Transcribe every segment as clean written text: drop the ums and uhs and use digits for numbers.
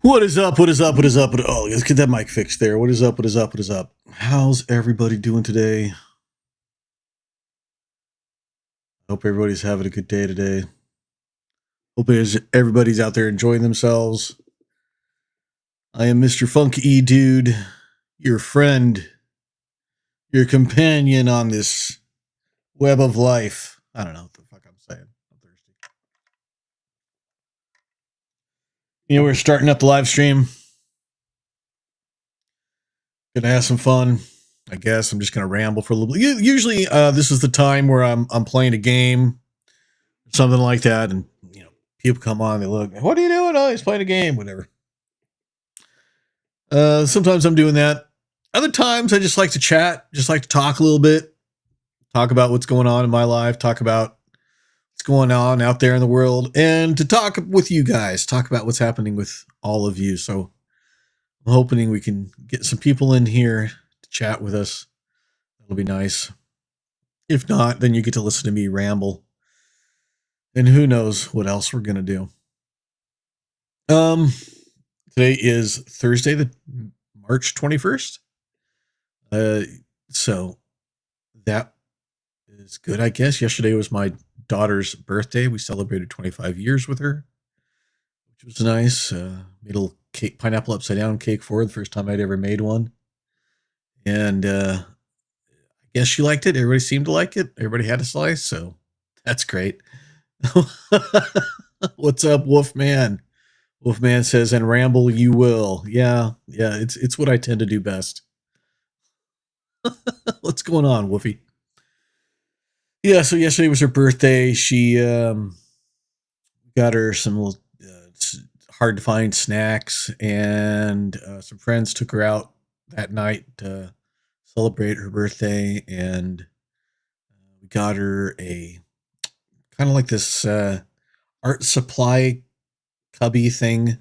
What is up? What is up? What is up? Oh, let's get that mic fixed there. What is up? What is up? What is up? How's everybody doing today? Hope everybody's having a good day today. Hope everybody's out there enjoying themselves. I am Mr. Funky Dude, your friend, your companion on this web of life. I don't know what the fuck I'm saying. I'm thirsty. We're starting up the live stream. Gonna have some fun. I guess I'm just gonna ramble for a little bit. Usually, this is the time where I'm playing a game, something like that, and people come on, they look, what are you doing? Oh, he's playing a game, whatever. Sometimes I'm doing that. Other times I just like to chat, just like to talk a little bit, talk about what's going on in my life, talk about what's going on out there in the world, and to talk with you guys, talk about what's happening with all of you. So I'm hoping we can get some people in here to chat with us. That'll be nice. If not, then you get to listen to me ramble. And who knows what else we're going to do. Today is Thursday, the March 21st. So that is good, I guess. Yesterday was my daughter's birthday. We celebrated 25 years with her, which was nice. Made a little cake, pineapple upside down cake for her, the first time I'd ever made one. And I guess she liked it. Everybody seemed to like it. Everybody had a slice, so that's great. What's up, Wolfman? Wolfman says, and ramble you will. Yeah, it's what I tend to do best. What's going on, Wolfie? Yeah, so yesterday was her birthday. She got her some hard to find snacks, and some friends took her out that night to celebrate her birthday, and we got her a kind of like this art supply cubby thing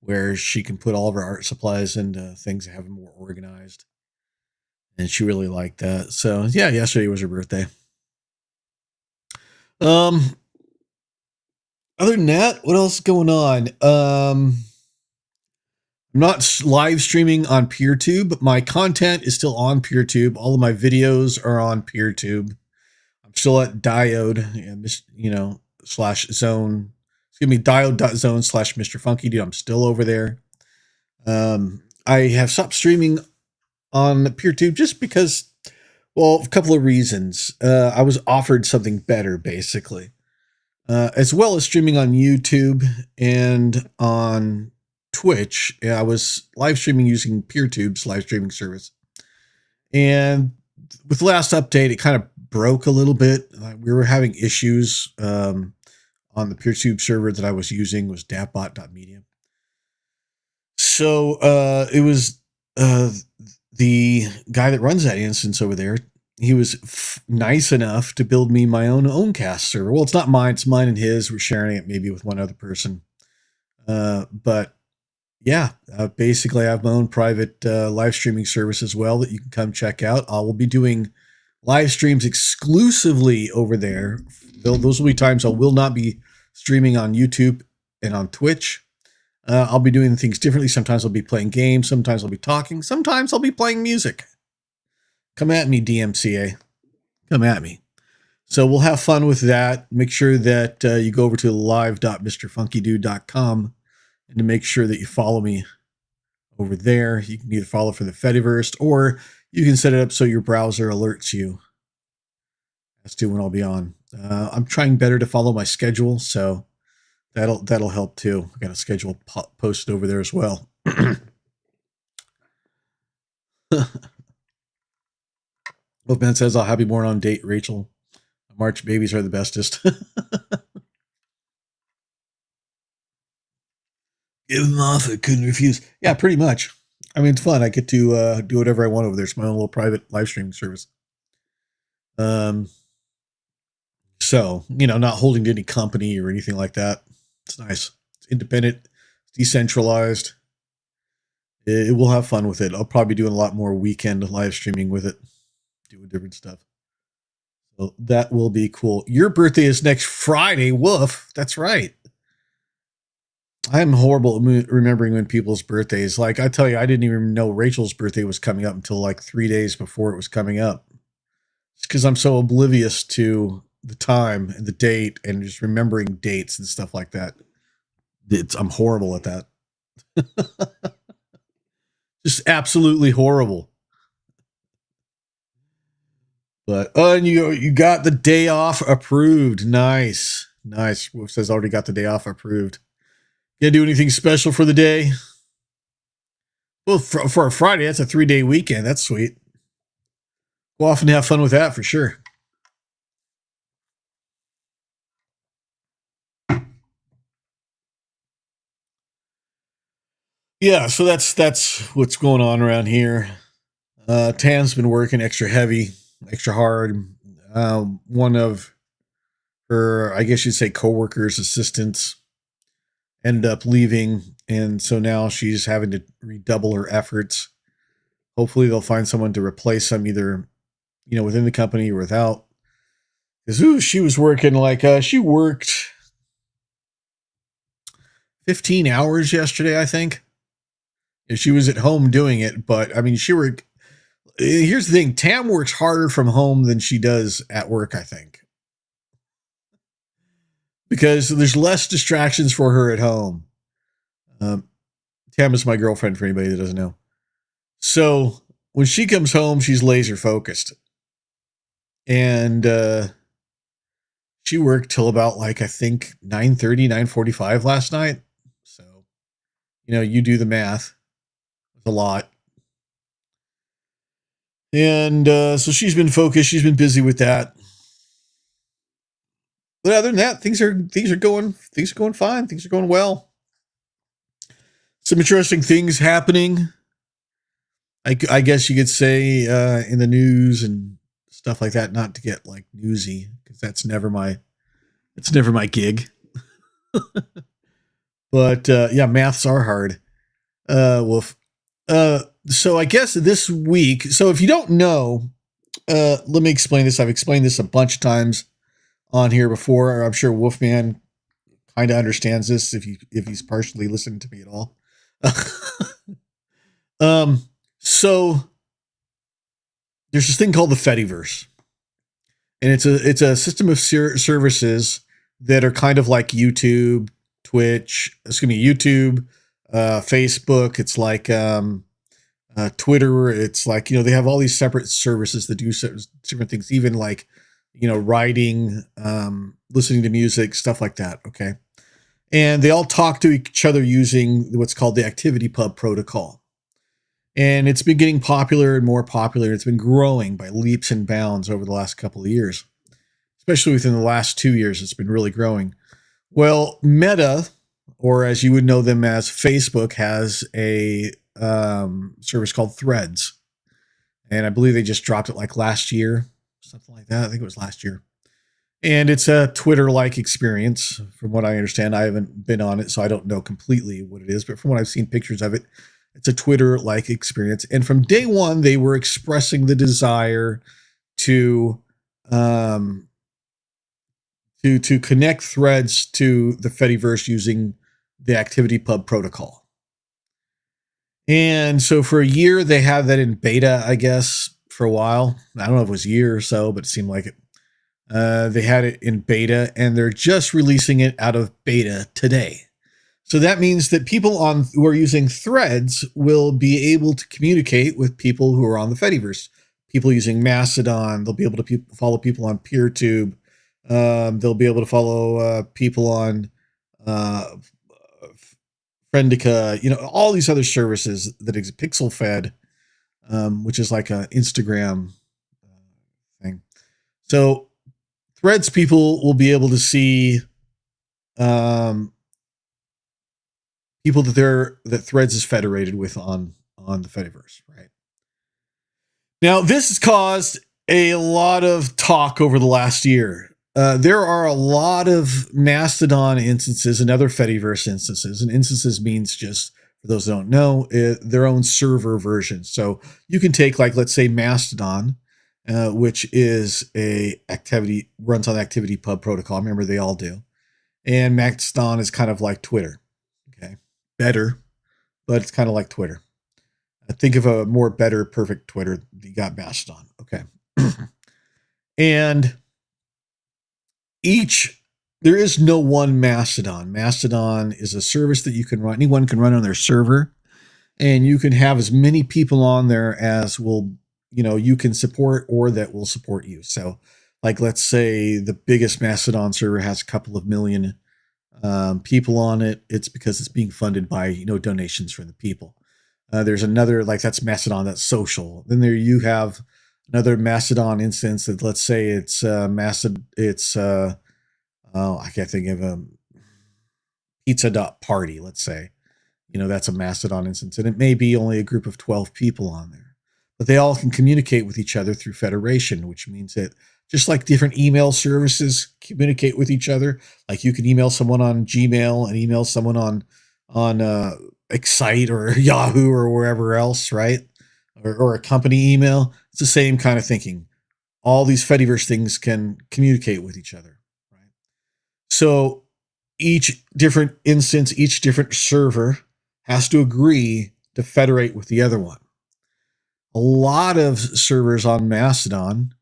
where she can put all of her art supplies into things that have them more organized. And she really liked that. So yeah, yesterday was her birthday. Other than that, what else is going on? I'm not live streaming on PeerTube, but my content is still on PeerTube. All of my videos are on PeerTube. I'm still at Diode, /zone. Diode.zone/Mr. Funky Dude. I'm still over there. I have stopped streaming on PeerTube just because, well, a couple of reasons. I was offered something better, basically. As well as streaming on YouTube and on Twitch. I was live streaming using PeerTube's live streaming service. And with the last update, it kind of broke a little bit. We were having issues on the PeerTube server that I was using, was davbot.media. So it was the guy that runs that instance over there. He was nice enough to build me my own cast server. Well, it's not mine. It's mine and his. We're sharing it maybe with one other person. But yeah, basically I have my own private live streaming service as well that you can come check out. I will be doing live streams exclusively over there. Those will be times I will not be streaming on YouTube and on Twitch. I'll be doing things differently. Sometimes I'll be playing games. Sometimes I'll be talking. Sometimes I'll be playing music. Come at me, DMCA. Come at me. So we'll have fun with that. Make sure that you go over to live.mrfunkydude.com and to make sure that you follow me over there. You can either follow for the Fediverse, or you can set it up so your browser alerts you as to when I'll be on. I'm trying better to follow my schedule, so that'll help too. I got a schedule posted over there as well. Wolfman says, I'll have you born on date, Rachel. March babies are the bestest. Give them off, I couldn't refuse. Yeah, pretty much. I mean, it's fun. I get to do whatever I want over there. It's my own little private live streaming service. So, not holding to any company or anything like that. It's nice. It's independent. It's decentralized. It will have fun with it. I'll probably be doing a lot more weekend live streaming with it. Doing different stuff. So that will be cool. Your birthday is next Friday. Woof. That's right. I'm horrible at remembering when people's birthdays. Like I tell you, I didn't even know Rachel's birthday was coming up until like 3 days before it was coming up. It's because I'm so oblivious to the time and the date and just remembering dates and stuff like that. I'm horrible at that. Just absolutely horrible. But and you got the day off approved. Nice. Wolf says already got the day off approved. Gonna do anything special for the day? Well, for a Friday, that's a 3-day weekend. That's sweet. We'll often have fun with that for sure. Yeah, so that's what's going on around here. Tam's been working extra heavy, extra hard. One of her, I guess you'd say, coworkers, assistants, ended up leaving, and so now she's having to redouble her efforts. Hopefully, they'll find someone to replace them, either within the company or without. Because she was working like she worked 15 hours yesterday, I think. She was at home doing it, but I mean, she worked. Here's the thing: Tam works harder from home than she does at work, I think, because there's less distractions for her at home. Tam is my girlfriend, for anybody that doesn't know. So when she comes home, she's laser focused, and she worked till about like I think 9:30, 9:45 last night. So you do the math. It's a lot. And so she's been focused. She's been busy with that. But other than that, things are going fine. Things are going well. Some interesting things happening. I guess you could say in the news and stuff like that. Not to get like newsy, because that's never my gig. But yeah, maths are hard. Wolf. So I guess this week. So if you don't know, let me explain this. I've explained this a bunch of times on here before. I'm sure Wolfman kind of understands this if he's partially listening to me at all. So there's this thing called the Fediverse, and it's a system of services that are kind of like YouTube, Twitch. It's gonna be YouTube, Facebook. It's like Twitter. It's like they have all these separate services that do different things, even like writing, listening to music, stuff like that. Okay. And they all talk to each other using what's called the ActivityPub protocol. And it's been getting popular and more popular. It's been growing by leaps and bounds over the last couple of years, especially within the last 2 years. It's been really growing. Well, Meta, or as you would know them as Facebook, has a service called Threads. And I believe they just dropped it like last year, something like that. I think it was last year. And it's a Twitter-like experience, from what I understand. I haven't been on it, so I don't know completely what it is. But from what I've seen pictures of it, it's a Twitter-like experience. And from day one, they were expressing the desire to connect Threads to the Fediverse using the ActivityPub protocol. And so for a year, they had that in beta, I guess, for a while. I don't know if it was a year or so, but it seemed like it. They had it in beta, and they're just releasing it out of beta today. So that means that people who are using Threads will be able to communicate with people who are on the Fediverse. People using Mastodon, they'll be able to follow people on PeerTube. They'll be able to follow people on Friendica. All these other services that exist. PixelFed, which is like an Instagram thing. So Threads people will be able to see people that Threads is federated with on the Fediverse, right? Now, this has caused a lot of talk over the last year. There are a lot of Mastodon instances and other Fediverse instances, and instances means, just for those that don't know, their own server version. So you can take, like, let's say Mastodon, which is runs on ActivityPub protocol. Remember, they all do. And Mastodon is kind of like Twitter. better, but it's kind of like Twitter. Think of a more better, perfect Twitter. You got Mastodon. Okay. And there is no one Mastodon. Mastodon is a service that you can run. Anyone can run on their server, and you can have as many people on there as you can support or that will support you. So, like, let's say the biggest Mastodon server has a couple of million people on it. It's because it's being funded by, donations from the people. There's another, like, that's Mastodon, that's social. Then there you have another Mastodon instance that, let's say it's I can't think of pizza.party, let's say. That's a Mastodon instance. And it may be only a group of 12 people on there. But they all can communicate with each other through federation, which means that just like different email services communicate with each other, like you can email someone on Gmail and email someone on Excite or Yahoo or wherever else, right? Or a company email. It's the same kind of thinking. All these Fediverse things can communicate with each other, right? So each different instance, each different server has to agree to federate with the other one. A lot of servers on Mastodon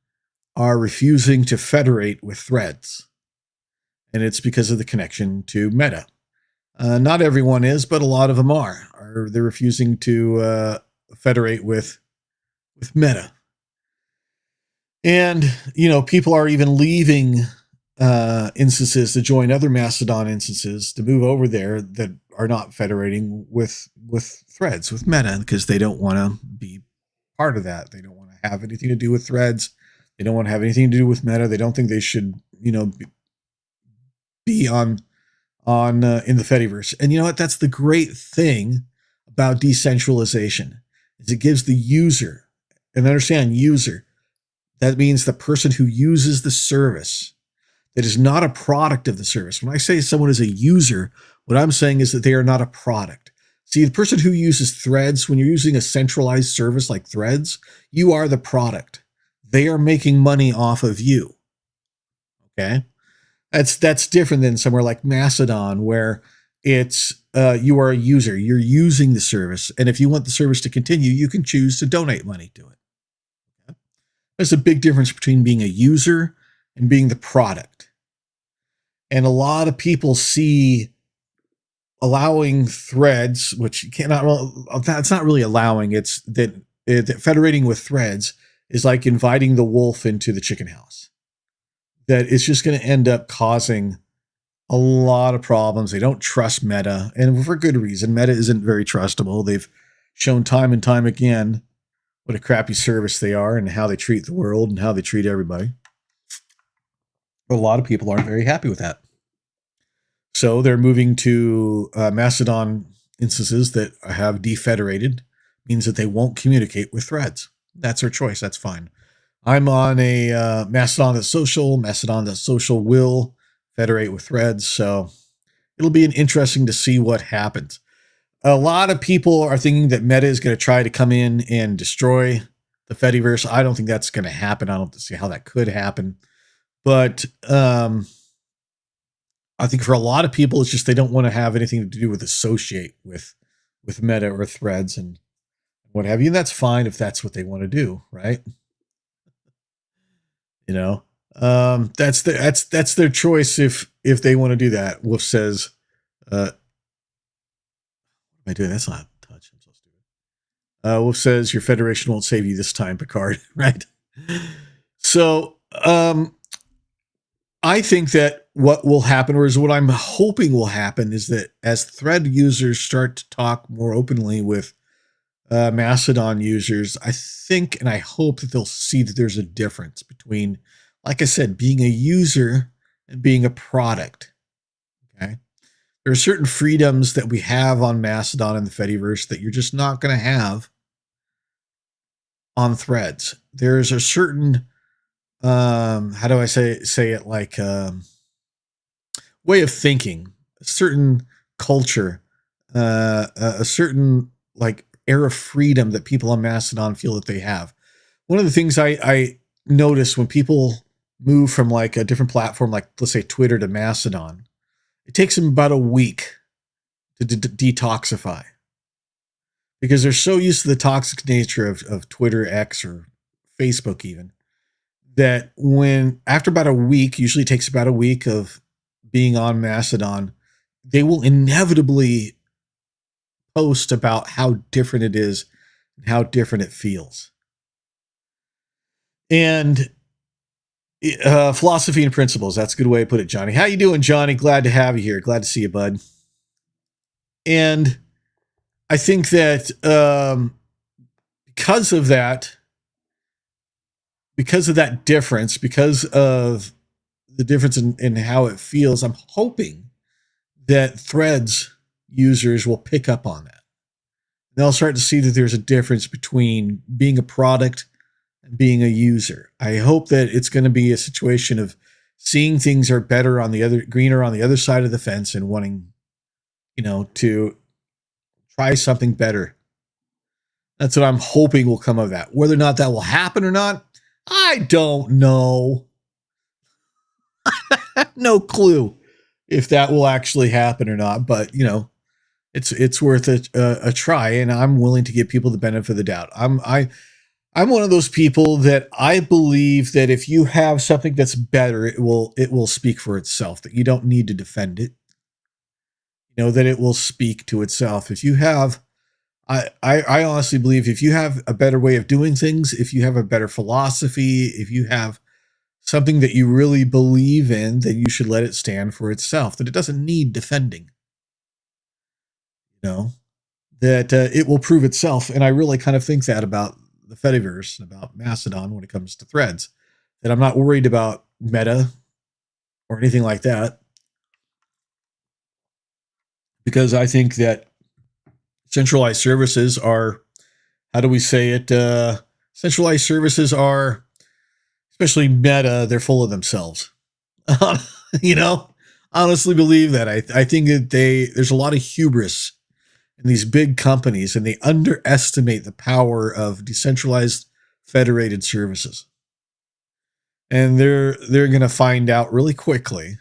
are refusing to federate with Threads. And it's because of the connection to Meta. Not everyone is, but a lot of them are. They're refusing to federate with Meta. And, people are even leaving instances to join other Mastodon instances to move over there that are not federating with Threads, with Meta, because they don't want to be part of that. They don't want to have anything to do with Threads. They don't want to have anything to do with Meta. They don't think they should, be on in the Fediverse. And you know what? That's the great thing about decentralization, is it gives the user, and understand user, that means the person who uses the service, that is not a product of the service. When I say someone is a user, what I'm saying is that they are not a product. See, the person who uses Threads, when you're using a centralized service like Threads, you are the product. They are making money off of you. Okay? That's different than somewhere like Mastodon, where it's you are a user. You're using the service. And if you want the service to continue, you can choose to donate money to it. Okay? There's a big difference between being a user and being the product. And a lot of people see allowing Threads, which you cannot, that's not really allowing. It's that federating with Threads is like inviting the wolf into the chicken house. That it's just going to end up causing a lot of problems. They don't trust Meta, and for good reason. Meta isn't very trustable. They've shown time and time again what a crappy service they are and how they treat the world and how they treat everybody. But a lot of people aren't very happy with that. So they're moving to Mastodon instances that have defederated, means that they won't communicate with Threads. That's their choice. That's fine. I'm on a Mastodon that's social. Mastodon that's social will federate with Threads. So it'll be interesting to see what happens. A lot of people are thinking that Meta is going to try to come in and destroy the Fediverse. I don't think that's going to happen. I don't see how that could happen. But I think for a lot of people, it's just they don't want to have anything to do with associate with Meta or Threads and what have you. And that's fine if that's what they want to do, right? That's their choice if they want to do that. Wolf says, what am I doing? That's not a touch. I'm so stupid. Wolf says your federation won't save you this time, Picard, right? So, I think that what will happen, or is what I'm hoping will happen, is that as Thread users start to talk more openly with Mastodon users, I think and I hope that they'll see that there's a difference between, like I said, being a user and being a product. Okay. There are certain freedoms that we have on Mastodon and the Fediverse that you're just not going to have on Threads. There's a certain, how do I say it, like way of thinking, a certain culture, a certain like air of freedom that people on Mastodon feel that they have. One of the things I notice when people move from like a different platform, like let's say Twitter to Mastodon, it takes them about a week to detoxify, because they're so used to the toxic nature of Twitter, X, or Facebook even, that when after about a week, usually takes about a week of being on Mastodon, they will inevitably post about how different it is and how different it feels. And philosophy and principles, that's a good way to put it, Johnny. How you doing, Johnny? Glad to have you here. Glad to see you, bud. And I think that because of that difference, because of the difference in how it feels, I'm hoping that Threads users will pick up on that. They'll start to see that there's a difference between being a product and being a user. I hope that it's going to be a situation of seeing things are better on the other, greener on the other side of the fence, and wanting, to try something better. That's what I'm hoping will come of that. Whether or not that will happen or not, I don't know. No clue if that will actually happen or not, but it's worth a try, and I'm willing to give people the benefit of the doubt. I'm one of those people that I believe that if you have something that's better, it will speak for itself, that you don't need to defend it. That it will speak to itself. If you have, I honestly believe if you have a better way of doing things, if you have a better philosophy, if you have something that you really believe in, then you should let it stand for itself, that it doesn't need defending. That it will prove itself. And I really kind of think that about the Fediverse and about Mastodon when it comes to Threads, that I'm not worried about Meta or anything like that, because I think that centralized services are, how do we say it? Centralized services are, especially Meta, they're full of themselves. Honestly believe that. I think that there's a lot of hubris in these big companies, and they underestimate the power of decentralized federated services. And they're going to find out really quickly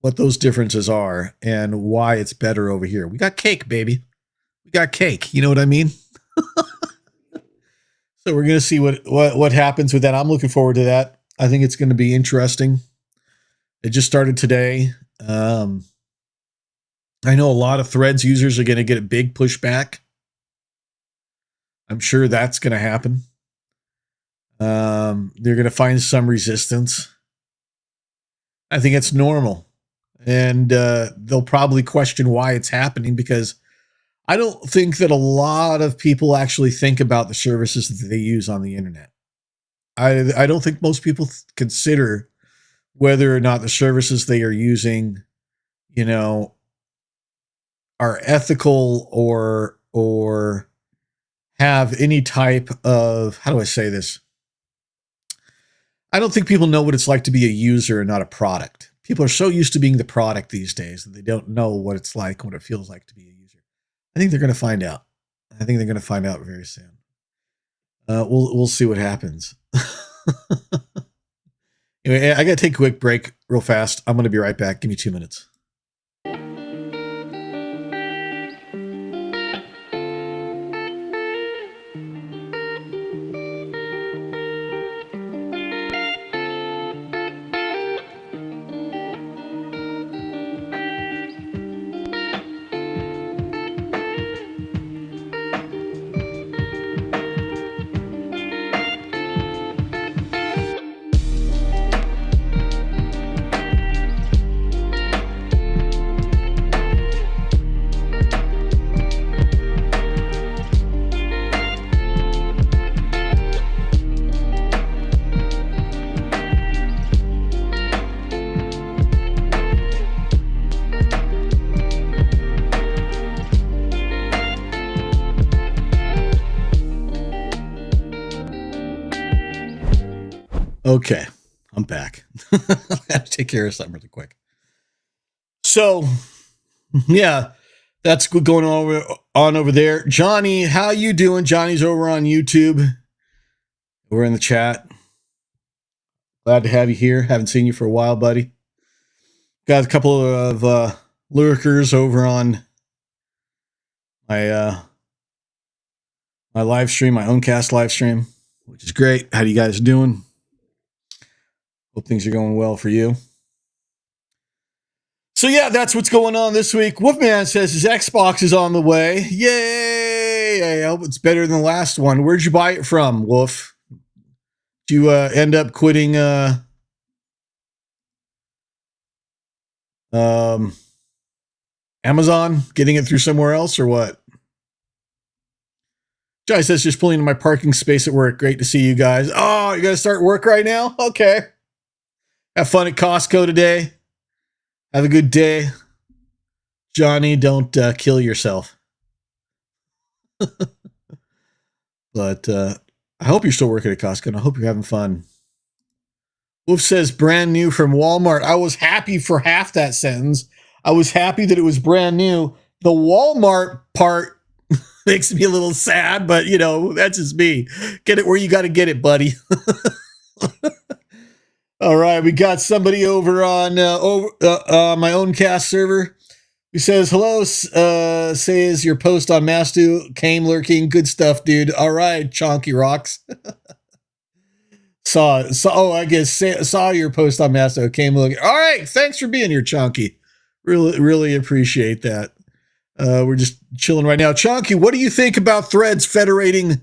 what those differences are and why it's better over here. We got cake, baby. We got cake. You know what I mean? So we're going to see what happens with that. I'm looking forward to that. I think it's going to be interesting. It just started today. I know a lot of Threads users are going to get a big pushback. I'm sure that's going to happen. They're going to find some resistance. I think it's normal. And they'll probably question why it's happening, because I don't think that a lot of people actually think about the services that they use on the internet. I don't think most people consider whether or not the services they are using, are ethical or have any type of, how do I say this? I don't think people know what it's like to be a user and not a product. People are so used to being the product these days that they don't know what it's like, what it feels like to be a user. I think they're going to find out. I think they're going to find out very soon. We'll see what happens. Anyway, I got to take a quick break real fast. I'm going to be right back. Give me 2 minutes. Okay, I'm back. I have to take care of something really quick. So, yeah, that's going on over there. Johnny, how you doing? Johnny's over on YouTube. We're in the chat. Glad to have you here. Haven't seen you for a while, buddy. Got a couple of lurkers over on my my live stream, my own cast live stream, which is great. How you guys doing? Hope things are going well for you. So yeah, that's what's going on this week. Wolfman says his Xbox is on the way. Yay! I hope it's better than the last one. Where'd you buy it from, Wolf? Did you end up quitting Amazon, getting it through somewhere else, or what? Jai says just pulling into my parking space at work. Great to see you guys. Oh, you gotta start work right now? Okay. Have fun at Costco today. Have a good day. Johnny, don't kill yourself. But I hope you're still working at Costco, and I hope you're having fun. Wolf says brand new from Walmart. I was happy for half that sentence. I was happy that it was brand new. The Walmart part makes me a little sad, but you know, that's just me. Get it where you got to get it, buddy. All right, we got somebody over on my own cast server who says, hello, says your post on Mastu came lurking. Good stuff, dude. All right, Chonky Rocks. saw your post on Mastu, came looking. All right, thanks for being here, Chonky. Really appreciate that. We're just chilling right now. Chonky, what do you think about Threads federating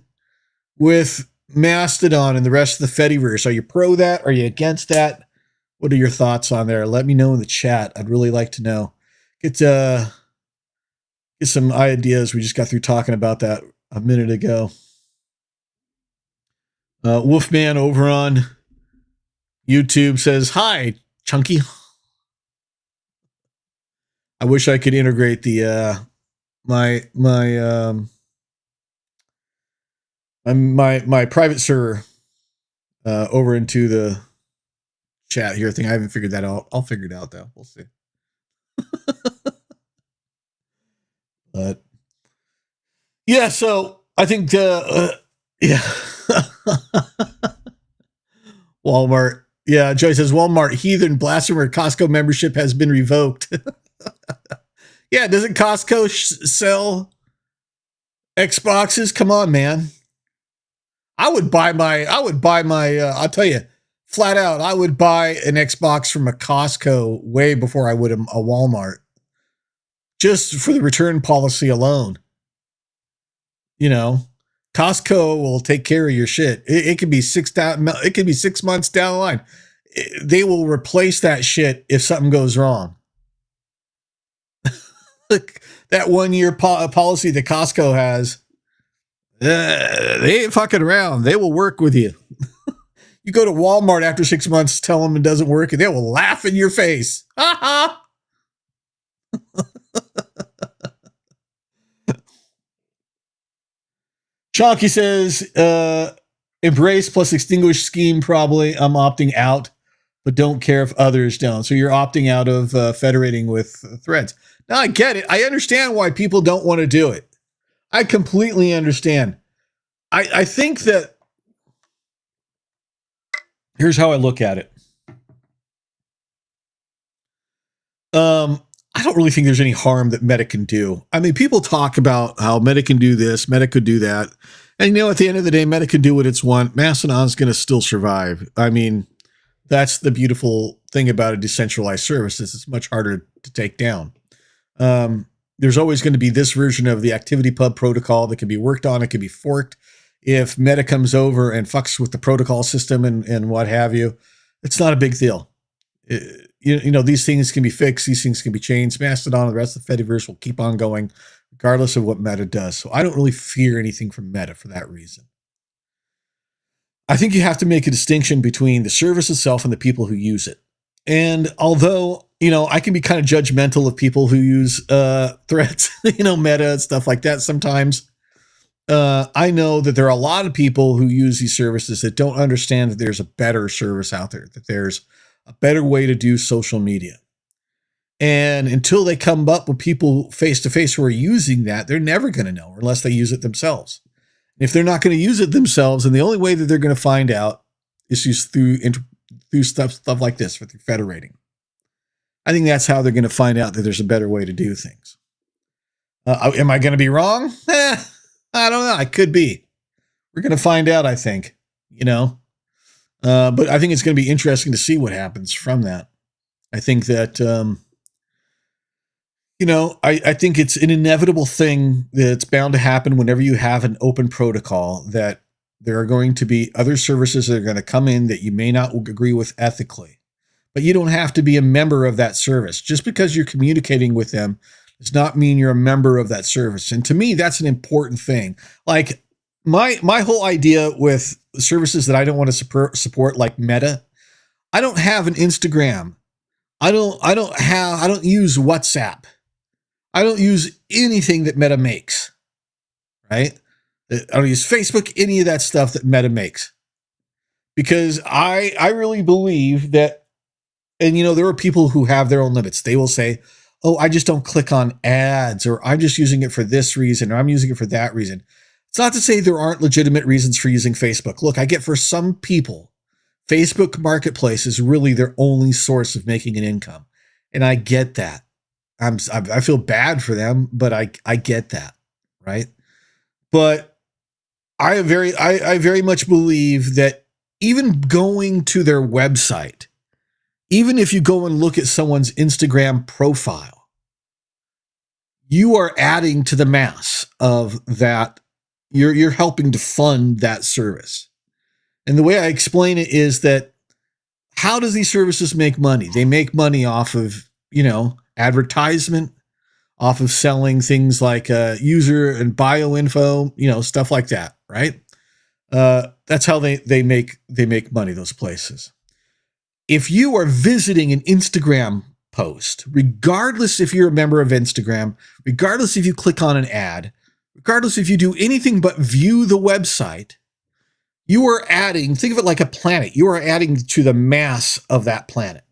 with Mastodon and the rest of the Fediverse? Are you pro that? Are you against that? What are your thoughts on there? Let me know in the chat. I'd really like to know. Get some ideas. We just got through talking about that a minute ago. Wolfman over on YouTube says, hi, Chunky. I wish I could integrate the my private server over into the chat here thing. I haven't figured that out. I'll figure it out though. We'll see. But yeah, so I think yeah. Walmart. Yeah, Joy says Walmart heathen blasphemer Costco membership has been revoked. Yeah, doesn't Costco sell Xboxes? Come on, man. I would buy my I'll tell you flat out, I would buy an Xbox from a Costco way before I would a Walmart. Just for the return policy alone. You know, Costco will take care of your shit. It could be 6 months down the line. They will replace that shit if something goes wrong. That 1 year policy that Costco has, they ain't fucking around. They will work with you. You go to Walmart after 6 months, tell them it doesn't work, and they will laugh in your face. Ha ha. Chonky says, embrace plus extinguish scheme probably. I'm opting out, but don't care if others don't. So you're opting out of federating with Threads. Now I get it. I understand why people don't want to do it. I completely understand. I think that here's how I look at it. I don't really think there's any harm that Meta can do. I mean, people talk about how Meta can do this, Meta could do that. And, you know, at the end of the day, Meta can do what it's want. Mastodon's going to still survive. I mean, that's the beautiful thing about a decentralized service is it's much harder to take down. There's always going to be this version of the ActivityPub protocol that can be worked on. It can be forked. If Meta comes over and fucks with the protocol system and what have you, it's not a big deal. You know, these things can be fixed. These things can be changed. Mastodon and the rest of the Fediverse will keep on going regardless of what Meta does. So I don't really fear anything from Meta for that reason. I think you have to make a distinction between the service itself and the people who use it. And although, you know, I can be kind of judgmental of people who use Threads, you know, Meta and stuff like that sometimes. I know that there are a lot of people who use these services that don't understand that there's a better service out there, that there's a better way to do social media. And until they come up with people face to face who are using that, they're never going to know unless they use it themselves. And if they're not going to use it themselves, and the only way that they're going to find out is just through stuff like this, through federating. I think that's how they're going to find out that there's a better way to do things. Am I going to be wrong? I don't know. I could be. We're going to find out, I think, but I think it's going to be interesting to see what happens from that. I think that, I think it's an inevitable thing that's bound to happen whenever you have an open protocol, that there are going to be other services that are going to come in that you may not agree with ethically. But you don't have to be a member of that service. Just because you're communicating with them does not mean you're a member of that service. And to me, that's an important thing. Like my whole idea with services that I don't want to support, like Meta, I don't have an Instagram. I don't use WhatsApp. I don't use anything that Meta makes, right? I don't use Facebook, any of that stuff that Meta makes. Because I really believe that, and there are people who have their own limits. They will say, oh, I just don't click on ads, or I'm just using it for this reason, or I'm using it for that reason. It's not to say there aren't legitimate reasons for using Facebook. Look, I get for some people, Facebook Marketplace is really their only source of making an income. And I get that. I feel bad for them, but I get that, right? But I very much believe that even going to their website, even if you go and look at someone's Instagram profile, you are adding to the mass of that. You're helping to fund that service. And the way I explain it is that, how does these services make money? They make money off of, advertisement, off of selling things like user and bio info, stuff like that, right? That's how they make money, those places. If you are visiting an Instagram post, regardless if you're a member of Instagram, regardless if you click on an ad, regardless if you do anything but view the website, you are adding, think of it like a planet. You are adding to the mass of that planet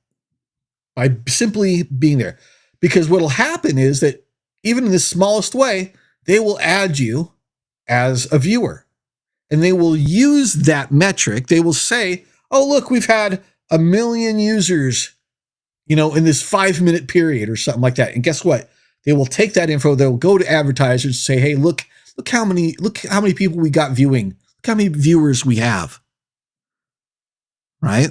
by simply being there. Because what will happen is that even in the smallest way, they will add you as a viewer. And they will use that metric. They will say, oh, look, we've had 1 million users, in this 5-minute period or something like that. And guess what? They will take that info. They'll go to advertisers and say, hey, look how many people we got viewing. Look how many viewers we have. Right?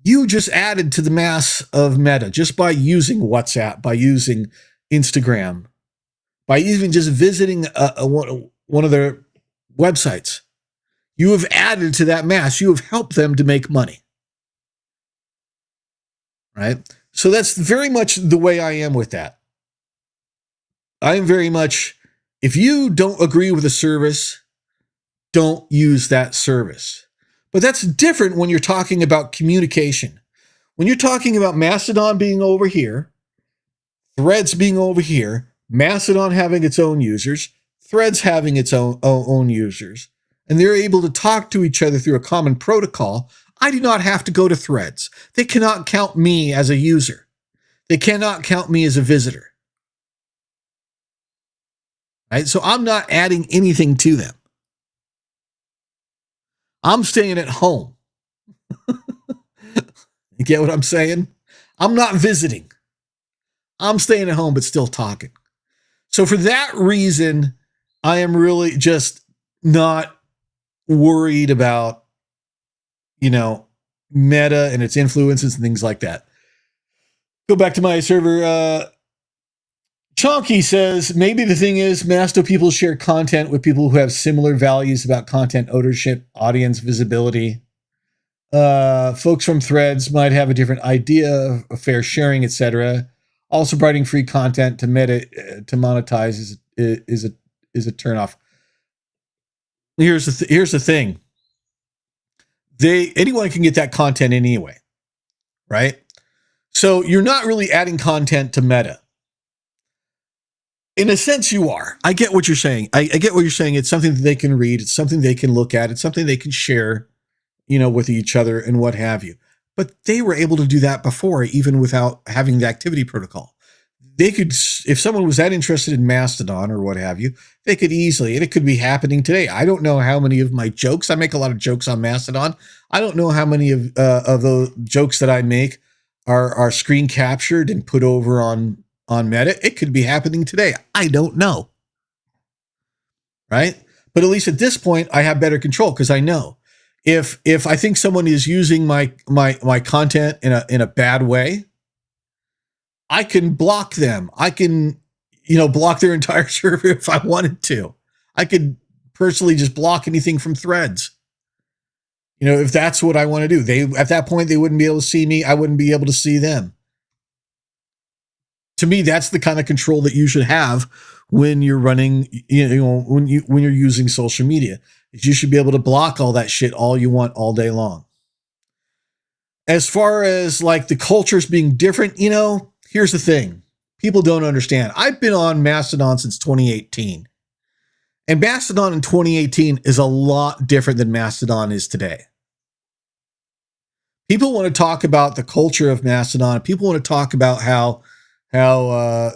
You just added to the mass of Meta just by using WhatsApp, by using Instagram, by even just visiting one of their websites. You have added to that mass. You have helped them to make money. Right? So that's very much the way I am with that. I am very much, if you don't agree with a service, don't use that service. But that's different when you're talking about communication. When you're talking about Mastodon being over here, Threads being over here, Mastodon having its own users, Threads having its own users, and they're able to talk to each other through a common protocol, I do not have to go to Threads. They cannot count me as a user. They cannot count me as a visitor. Right? So I'm not adding anything to them. I'm staying at home. You get what I'm saying? I'm not visiting. I'm staying at home, but still talking. So for that reason, I am really just not worried about, Meta and its influences and things like that. Go back to my server. Chonky says, maybe the thing is, Masto people share content with people who have similar values about content ownership, audience visibility. Folks from Threads might have a different idea of fair sharing, etc. Also, providing free content to Meta to monetize is a turnoff. Here's the thing. Anyone can get that content anyway, right? So you're not really adding content to Meta. In a sense, you are. I get what you're saying. I get what you're saying. It's something that they can read. It's something they can look at. It's something they can share, with each other and what have you. But they were able to do that before, even without having the activity protocol. They could, if someone was that interested in Mastodon or what have you, they could easily, and it could be happening today. I don't know how many of my jokes, I make a lot of jokes on Mastodon. I don't know how many of those jokes that I make are screen captured and put over on on Meta. It could be happening today. I don't know. Right? But at least at this point, I have better control because I know if I think someone is using my content in a bad way, I can block them. I can, block their entire server if I wanted to. I could personally just block anything from threads. If that's what I want to do. At that point, they wouldn't be able to see me. I wouldn't be able to see them. To me, that's the kind of control that you should have when you're running, when you're using social media. You should be able to block all that shit all you want all day long. As far as like the cultures being different, here's the thing. People don't understand. I've been on Mastodon since 2018. And Mastodon in 2018 is a lot different than Mastodon is today. People want to talk about the culture of Mastodon. People want to talk about how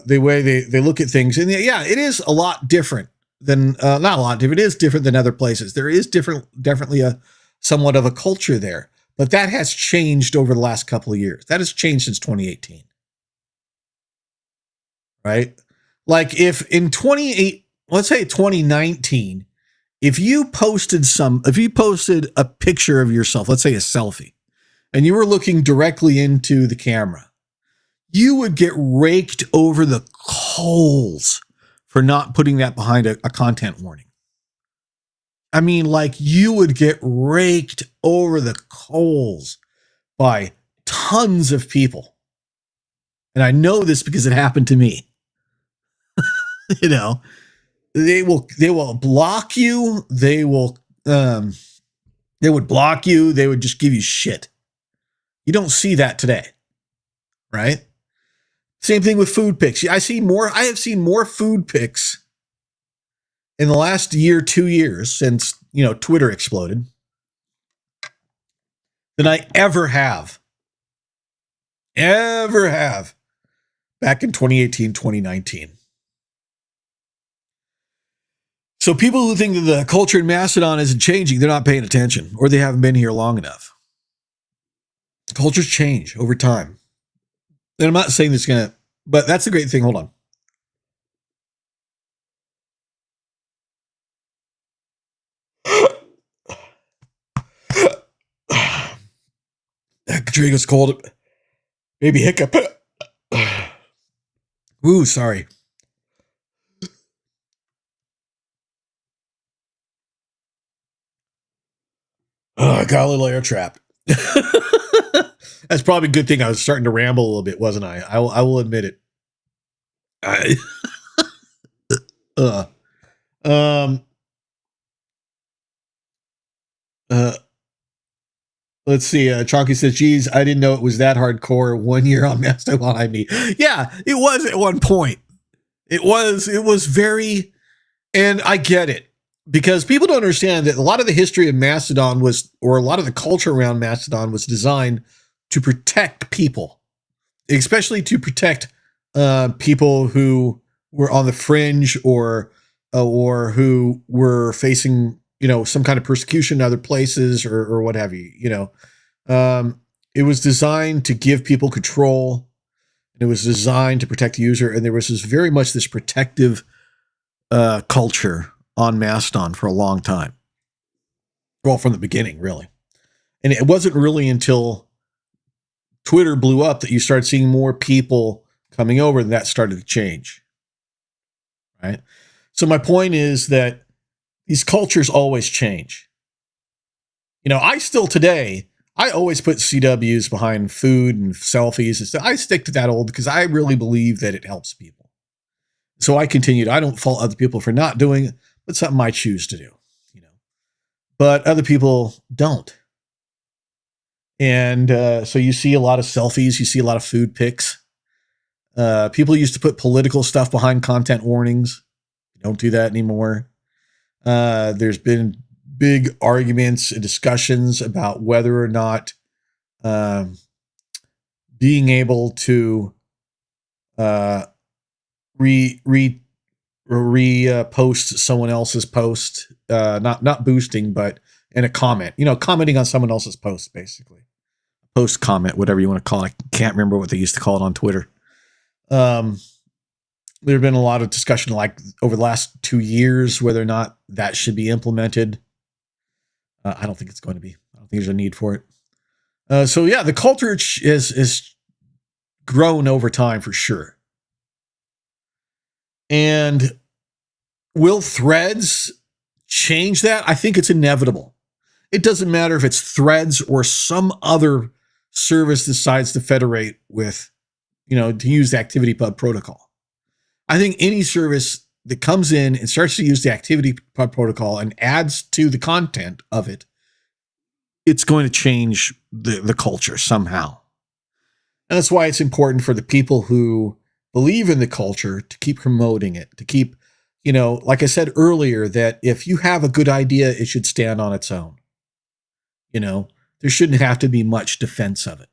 the way they look at things. And yeah, it is a lot different than, not a lot different. It is different than other places. There is definitely a somewhat of a culture there, but that has changed over the last couple of years. That has changed since 2018. Right? Like if in let's say 2019, if you posted a picture of yourself, let's say a selfie, and you were looking directly into the camera, you would get raked over the coals for not putting that behind a content warning. I mean, like you would get raked over the coals by tons of people. And I know this because it happened to me. They will block you. They would block you. They would just give you shit. You don't see that today, right? Same thing with food pics. I have seen more food pics in the last 2 years since, Twitter exploded than I ever have back in 2018, 2019. So people who think that the culture in Mastodon isn't changing, they're not paying attention, or they haven't been here long enough. Cultures change over time. And I'm not saying this is going to, but that's the great thing. Hold on. Katrina's cold. Maybe hiccup. Ooh, sorry. Oh, I got a little air trap. That's probably a good thing. I was starting to ramble a little bit, wasn't I? I will admit it. Let's see. Chonky says, geez, I didn't know it was that hardcore. 1 year on Mastodon behind me. Yeah, it was at one point. It was very, and I get it. Because people don't understand that a lot of the history of Mastodon or a lot of the culture around Mastodon was designed to protect people, especially to protect people who were on the fringe or who were facing, some kind of persecution in other places or what have you. It was designed to give people control. It was designed to protect the user, and there was very much this protective culture on Mastodon for a long time. Well, from the beginning, really. And it wasn't really until Twitter blew up that you started seeing more people coming over and that started to change. Right? So my point is that these cultures always change. I still today, I always put CWs behind food and selfies and stuff. I stick to that old because I really believe that it helps people. So I continued. I don't fault other people for not doing it. It's something I choose to do, but other people don't. And so you see a lot of selfies, you see a lot of food pics. People used to put political stuff behind content warnings. Don't do that anymore. There's been big arguments and discussions about whether or not being able to repost someone else's post, not boosting, but in a comment, commenting on someone else's post, basically post comment, whatever you want to call it. I can't remember what they used to call it on Twitter. There's been a lot of discussion, like over the last 2 years, whether or not that should be implemented. I don't think it's going to be. I don't think there's a need for it. So yeah, the culture is grown over time for sure. And will Threads change that? I think it's inevitable. It doesn't matter if it's Threads or some other service decides to federate with, to use the ActivityPub protocol. I think any service that comes in and starts to use the ActivityPub protocol and adds to the content of it, it's going to change the culture somehow. And that's why it's important for the people who believe in the culture to keep promoting it, to keep, like I said earlier, that if you have a good idea, it should stand on its own. There shouldn't have to be much defense of it.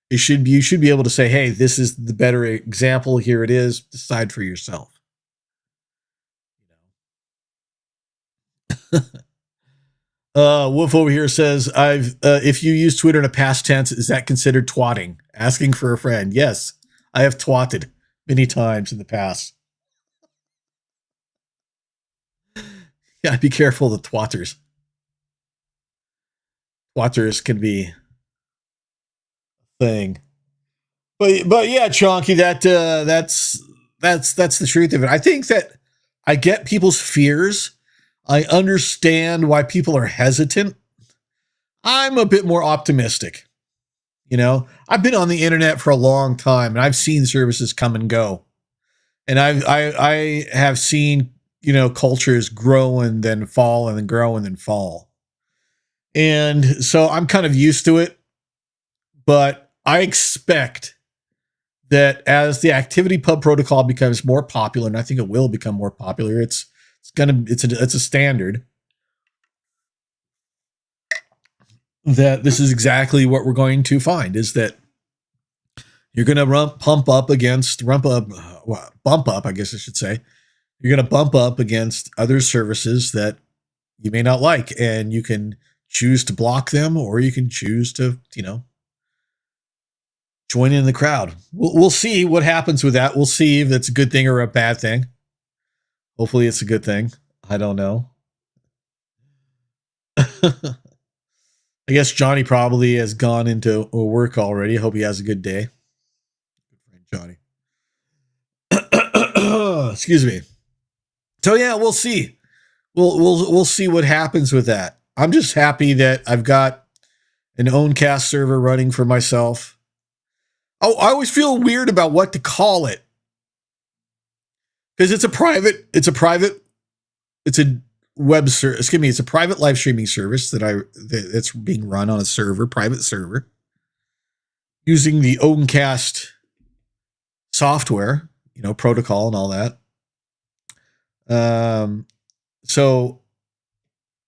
You should be able to say, hey, this is the better example. Here it is. Decide for yourself. Wolf over here says, if you use Twitter in a past tense, is that considered twatting? Asking for a friend. Yes, I have twatted many times in the past. Yeah, be careful of the twatters. Twatters can be a thing. But yeah, Chonky, that's the truth of it. I think that I get people's fears. I understand why people are hesitant. I'm a bit more optimistic. I've been on the internet for a long time and I've seen services come and go. And I have seen, cultures grow and then fall and then grow and then fall. And so I'm kind of used to it, but I expect that as the ActivityPub protocol becomes more popular, and I think it will become more popular, it's a standard, that this is exactly what we're going to find, is that you're going to bump up, I guess I should say. You're going to bump up against other services that you may not like, and you can choose to block them, or you can choose to, join in the crowd. We'll see what happens with that. We'll see if it's a good thing or a bad thing. Hopefully it's a good thing. I don't know. I guess Johnny probably has gone into work already. I hope he has a good day. Good friend Johnny. Excuse me. So yeah, we'll see. We'll see what happens with that. I'm just happy that I've got an Owncast server running for myself. Oh, I always feel weird about what to call it, because it's a private live streaming service that's being run on a private server, using the Owncast software, protocol and all that.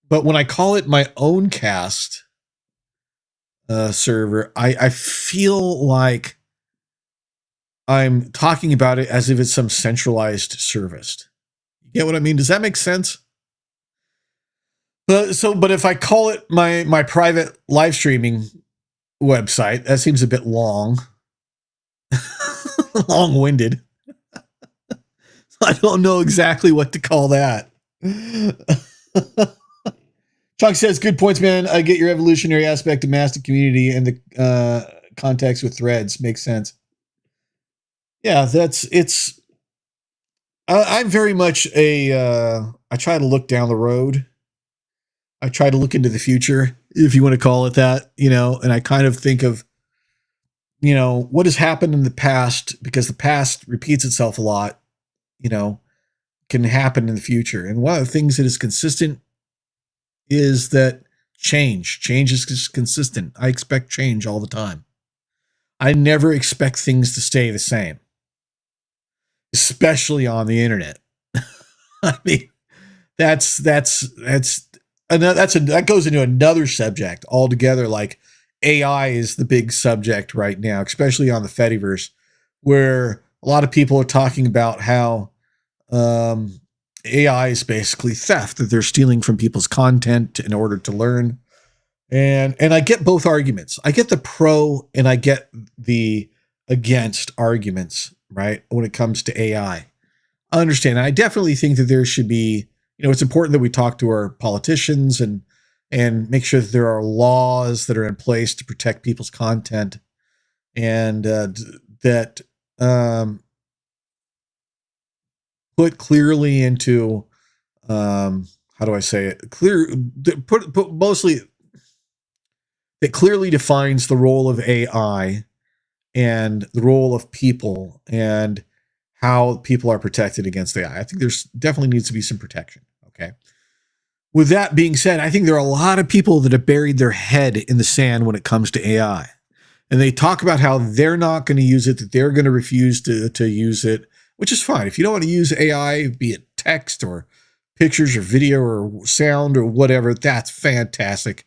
But when I call it my Owncast server, I feel like I'm talking about it as if it's some centralized service. You get what I mean? Does that make sense? But if I call it my private live streaming website, that seems a bit long. Long-winded. I don't know exactly what to call that. Chuck says, good points, man. I get your evolutionary aspect of Mastic community and the context with Threads. Makes sense. Yeah, I'm very much I try to look down the road. I try to look into the future, if you want to call it that, and I kind of think of, what has happened in the past, because the past repeats itself a lot, can happen in the future. And one of the things that is consistent is that change is consistent. I expect change all the time. I never expect things to stay the same, especially on the internet. I mean, that goes into another subject altogether. Like, AI is the big subject right now, especially on the Fediverse, where a lot of people are talking about how AI is basically theft, that they're stealing from people's content in order to learn. And I get both arguments. I get the pro and I get the against arguments right? When it comes to AI. I understand. I definitely think that there should be, it's important that we talk to our politicians and make sure that there are laws that are in place to protect people's content and that put clearly into how do I say it? Put mostly that clearly defines the role of AI and the role of people and how people are protected against AI. I think there's definitely needs to be some protection. Okay. With that being said, I think there are a lot of people that have buried their head in the sand when it comes to AI. And they talk about how they're not going to use it, that they're going to refuse to use it, which is fine. If you don't want to use AI, be it text or pictures or video or sound or whatever, that's fantastic.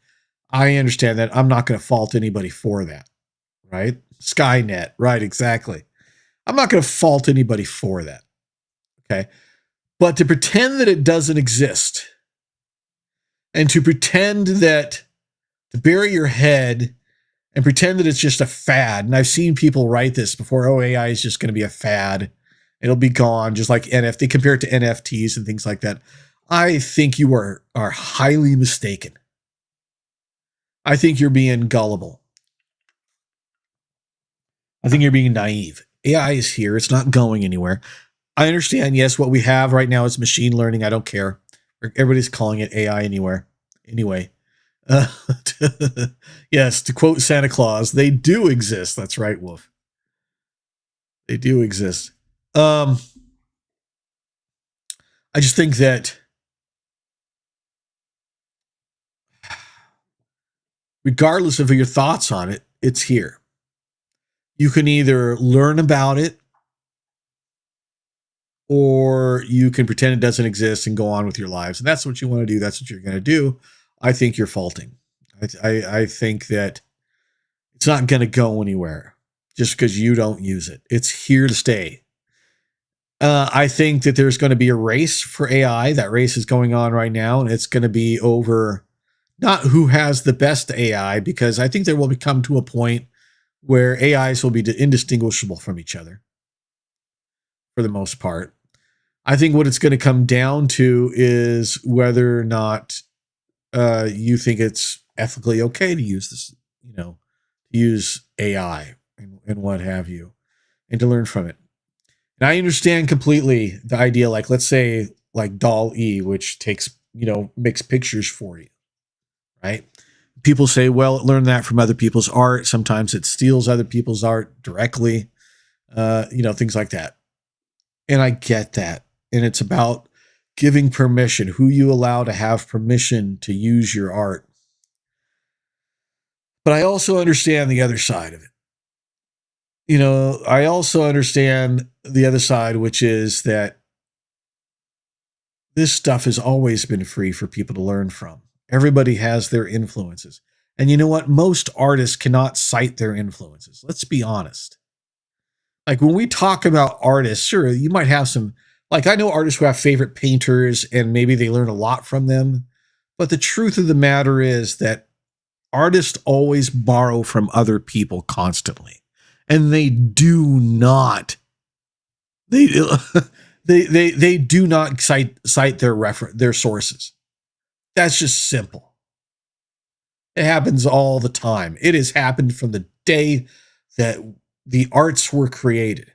I understand that. I'm not going to fault anybody for that, right? Skynet, right, exactly. I'm not going to fault anybody for that, okay? But to pretend that it doesn't exist and to pretend that, to bury your head and pretend that it's just a fad, and I've seen people write this before, oh, AI is just going to be a fad. It'll be gone, just like NFT, compare it to NFTs and things like that. I think you are highly mistaken. I think you're being gullible. I think you're being naive. AI is here. It's not going anywhere. I understand, yes, what we have right now is machine learning. I don't care. Everybody's calling it AI anywhere. Anyway. Yes, to quote Santa Claus, they do exist. That's right, Wolf. They do exist. I just think that regardless of your thoughts on it, it's here. You can either learn about it or you can pretend it doesn't exist and go on with your lives. And that's what you want to do. That's what you're going to do. I think you're faulting. I think that it's not going to go anywhere just because you don't use it. It's here to stay. I think that there's going to be a race for AI. That race is going on right now, and it's going to be over not who has the best AI, because I think there will come to a point where AIs will be indistinguishable from each other for the most part. I think what it's going to come down to is whether or not you think it's ethically okay to use this, use AI and what have you, and to learn from it. And I understand completely the idea, like, let's say, like DALL-E, which takes, makes pictures for you, right? People say, well, it learned that from other people's art. Sometimes it steals other people's art directly, things like that. And I get that. And it's about giving permission, who you allow to have permission to use your art. But I also understand the other side of it. I also understand the other side, which is that this stuff has always been free for people to learn from. Everybody has their influences. And you know what? Most artists cannot cite their influences. Let's be honest. Like, when we talk about artists, sure, you might have some, like, I know artists who have favorite painters and maybe they learn a lot from them. But the truth of the matter is that artists always borrow from other people constantly. And they do not, they do not cite their sources. That's just simple. It happens all the time. It has happened from the day that the arts were created.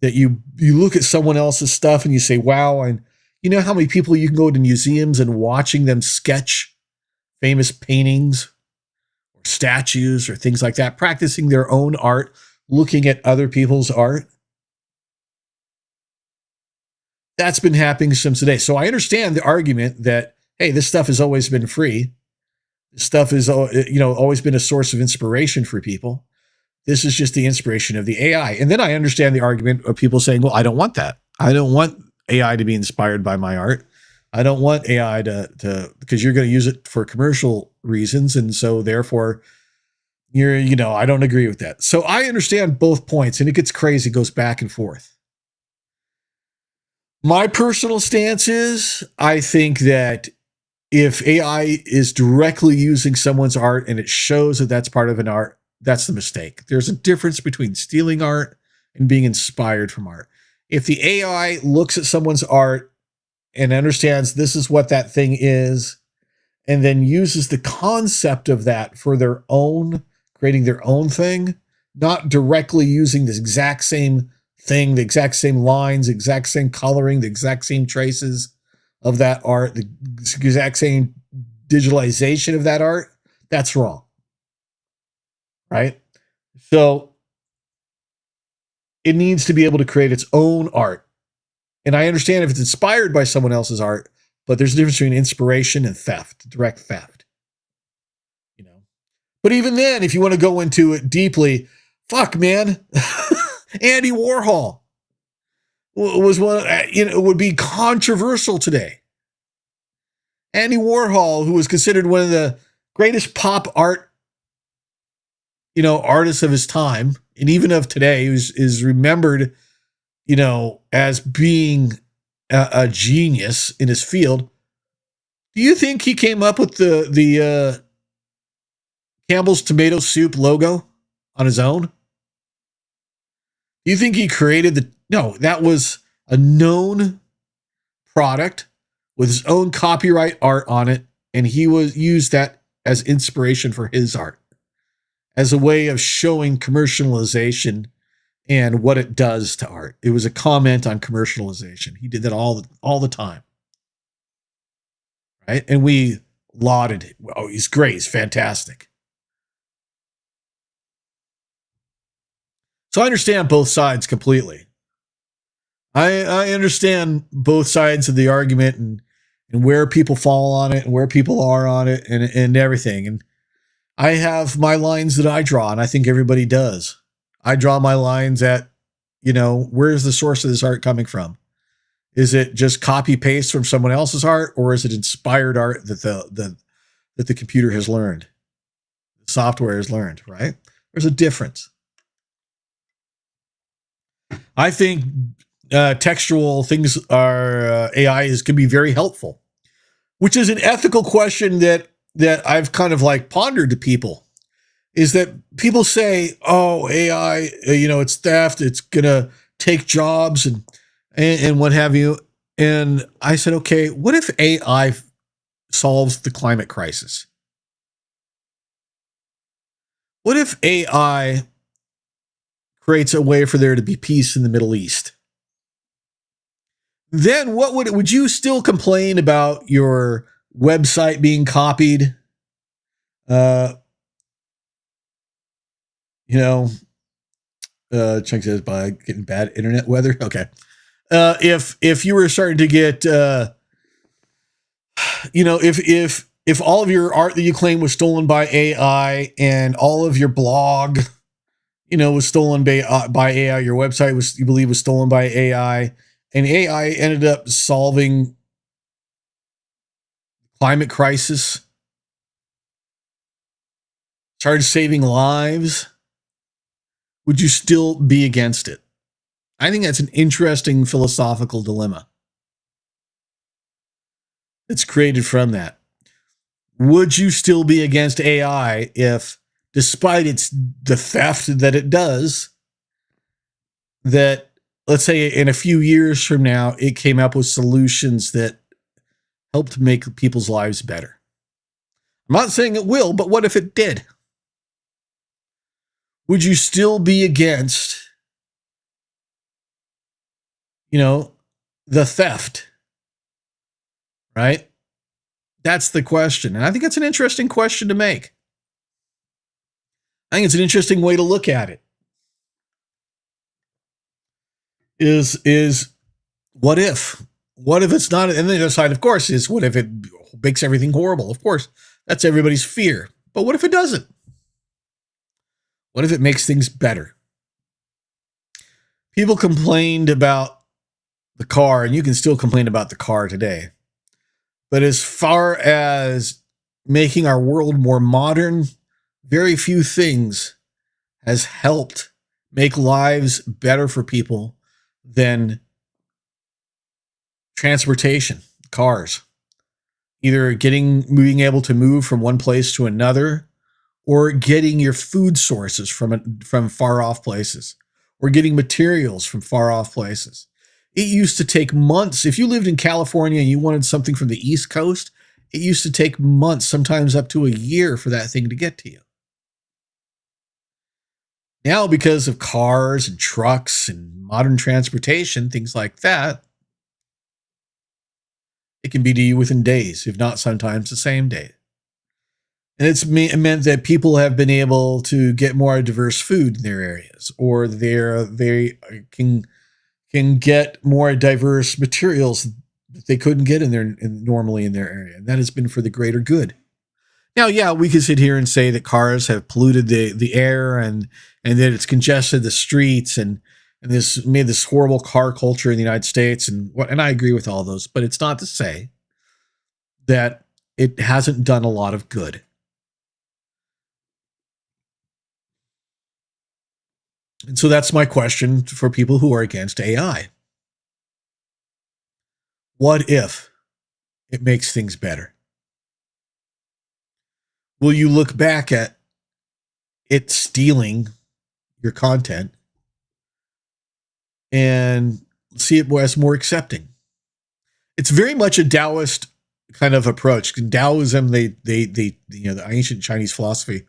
That you look at someone else's stuff and you say, wow, and you know how many people you can go to museums and watching them sketch famous paintings or statues or things like that, practicing their own art, looking at other people's art. That's been happening since today. So I understand the argument that, hey, this stuff has always been free. This stuff is, always been a source of inspiration for people. This is just the inspiration of the AI. And then I understand the argument of people saying, well, I don't want that. I don't want AI to be inspired by my art. I don't want AI to because you're going to use it for commercial reasons. And so therefore I don't agree with that. So I understand both points, and it gets crazy, it goes back and forth. My personal stance is, I think that if AI is directly using someone's art and it shows that that's part of an art, that's the mistake. There's a difference between stealing art and being inspired from art. If the AI looks at someone's art and understands this is what that thing is, and then uses the concept of that for their own, creating their own thing, not directly using the exact same thing, the exact same lines, the exact same coloring, the exact same traces of that art, the exact same digitalization of that art, that's wrong. Right? So it needs to be able to create its own art. And I understand if it's inspired by someone else's art, but there's a difference between inspiration and theft, direct theft. You know. But even then, if you want to go into it deeply, fuck, man. Andy Warhol was one, would be controversial today. Andy Warhol, who was considered one of the greatest pop art, artists of his time, and even of today, is remembered, as being a genius in his field. Do you think he came up with the Campbell's tomato soup logo on his own? Do you think he created no, that was a known product with his own copyright art on it, and he used that as inspiration for his art, as a way of showing commercialization and what it does to art. It was a comment on commercialization. He did that all the time. Right? And we lauded it. Oh, he's great. He's fantastic. So I understand both sides completely. I understand both sides of the argument and where people fall on it and where people are on it and everything. And I have my lines that I draw, and I think everybody does. I draw my lines at, where's the source of this art coming from? Is it just copy paste from someone else's art, or is it inspired art that the computer has learned, the software has learned? Right? There's a difference. I think textual things are AI can be very helpful, which is an ethical question that I've kind of like pondered to people. Is that people say, oh, AI, it's theft, it's gonna take jobs and what have you. And I said, okay, what if AI solves the climate crisis? What if AI creates a way for there to be peace in the Middle East? Then what would you still complain about your website being copied? Chunk says by getting bad internet weather. Okay. If you were starting to get, if all of your art that you claim was stolen by AI and all of your blog, was stolen by AI, your website you believe was stolen by AI, and AI ended up solving climate crisis, started saving lives, would you still be against it? I think that's an interesting philosophical dilemma that's created from that. Would you still be against AI if, despite the theft that it does, that, let's say in a few years from now, it came up with solutions that helped make people's lives better? I'm not saying it will, but what if it did? Would you still be against, the theft? Right? That's the question. And I think it's an interesting question to make. I think it's an interesting way to look at it. Is what if? What if it's not? And the other side, of course, is what if it makes everything horrible? Of course, that's everybody's fear. But what if it doesn't? What if it makes things better? People complained about the car, and you can still complain about the car today. But as far as making our world more modern, very few things has helped make lives better for people than transportation, cars. Either being able to move from one place to another, or getting your food sources from far off places, or getting materials from far off places. It used to take months. If you lived in California and you wanted something from the East Coast, it used to take months, sometimes up to a year for that thing to get to you. Now, because of cars and trucks and modern transportation, things like that, it can be to you within days, if not sometimes the same day. And it's meant that people have been able to get more diverse food in their areas, or they can get more diverse materials that they couldn't get normally in their area. And that has been for the greater good. Now, yeah, we could sit here and say that cars have polluted the air and that it's congested the streets and this made this horrible car culture in the United States. And I agree with all those, but it's not to say that it hasn't done a lot of good. And so that's my question for people who are against AI. What if it makes things better? Will you look back at it stealing your content and see it as more accepting? It's very much a Taoist kind of approach. In Taoism, they the ancient Chinese philosophy,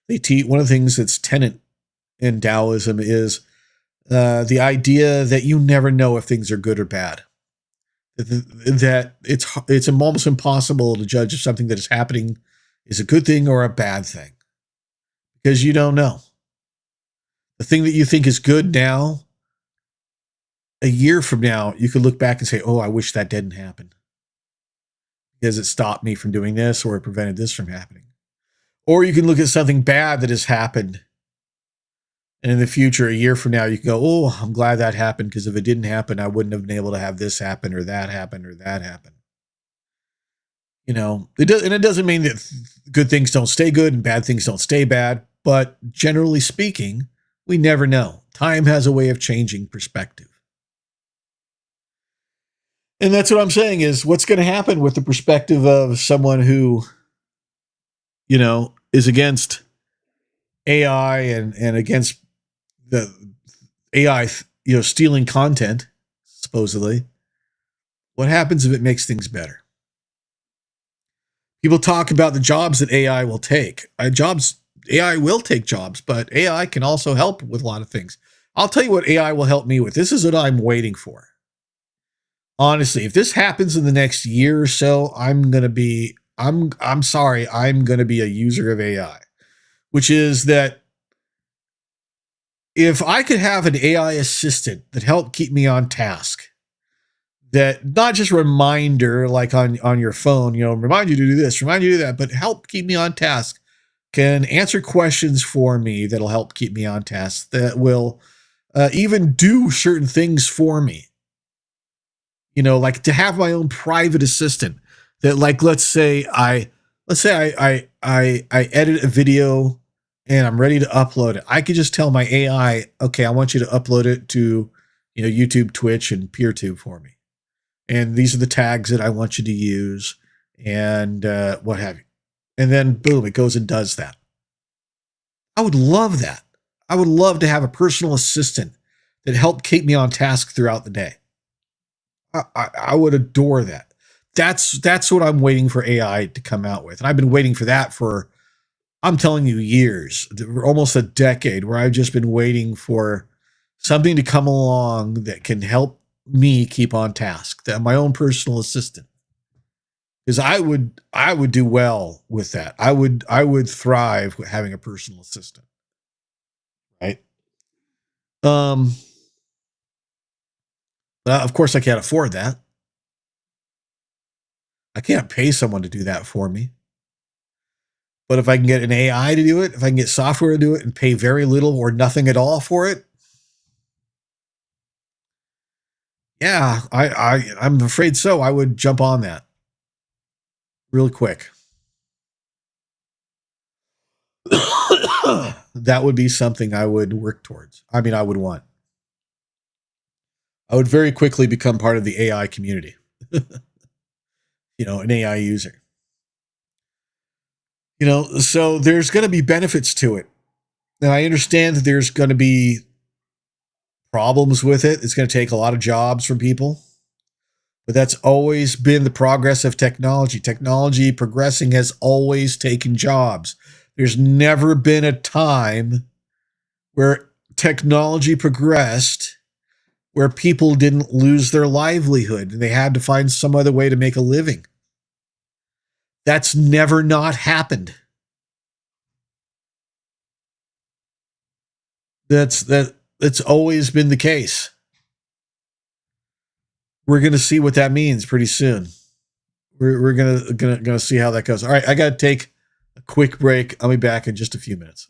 they teach one of the things that's tenet in Taoism is the idea that you never know if things are good or bad. That it's almost impossible to judge if something that is happening is a good thing or a bad thing, because you don't know. The thing that you think is good now, a year from now, you could look back and say, oh, I wish that didn't happen because it stopped me from doing this or it prevented this from happening. Or you can look at something bad that has happened, and in the future, a year from now, you can go, oh, I'm glad that happened, because if it didn't happen, I wouldn't have been able to have this happen or that happen or that happen. You know, it doesn't mean that good things don't stay good and bad things don't stay bad, but generally speaking, we never know. Time has a way of changing perspective. And that's what I'm saying is what's going to happen with the perspective of someone who, is against AI and against the AI, stealing content, supposedly. What happens if it makes things better? People talk about the jobs that AI will take. AI will take jobs, but AI can also help with a lot of things. I'll tell you what AI will help me with. This is what I'm waiting for. Honestly, if this happens in the next year or so, I'm going to be a user of AI, which is that if I could have an AI assistant that helped keep me on task, that not just reminder like on your phone, remind you to do this, remind you to do that, but help keep me on task, can answer questions for me that'll help keep me on task, that will even do certain things for me. Like to have my own private assistant that, like, let's say I edit a video and I'm ready to upload it. I could just tell my AI, okay, I want you to upload it to, YouTube, Twitch, and PeerTube for me. And these are the tags that I want you to use and what have you. And then boom, it goes and does that. I would love that. I would love to have a personal assistant that helped keep me on task throughout the day. I would adore that. That's what I'm waiting for AI to come out with. And I've been waiting for that for, I'm telling you, years, almost a decade, where I've just been waiting for something to come along that can help me keep on task, that my own personal assistant. Because I would do well with that. I would thrive with having a personal assistant. Right. But of course I can't afford that. I can't pay someone to do that for me. But if I can get an AI to do it, if I can get software to do it and pay very little or nothing at all for it, yeah, I'm afraid so. I would jump on that really quick. That would be something I would work towards. I mean, I would want. I would very quickly become part of the AI community. An AI user. So there's going to be benefits to it. And I understand that there's going to be problems with it. It's going to take a lot of jobs from people. But that's always been the progress of technology. Technology progressing has always taken jobs. There's never been a time where technology progressed where people didn't lose their livelihood and they had to find some other way to make a living. That's never not happened. That's always been the case. We're going to see what that means pretty soon. We're gonna see how that goes. All right, I got to take a quick break. I'll be back in just a few minutes.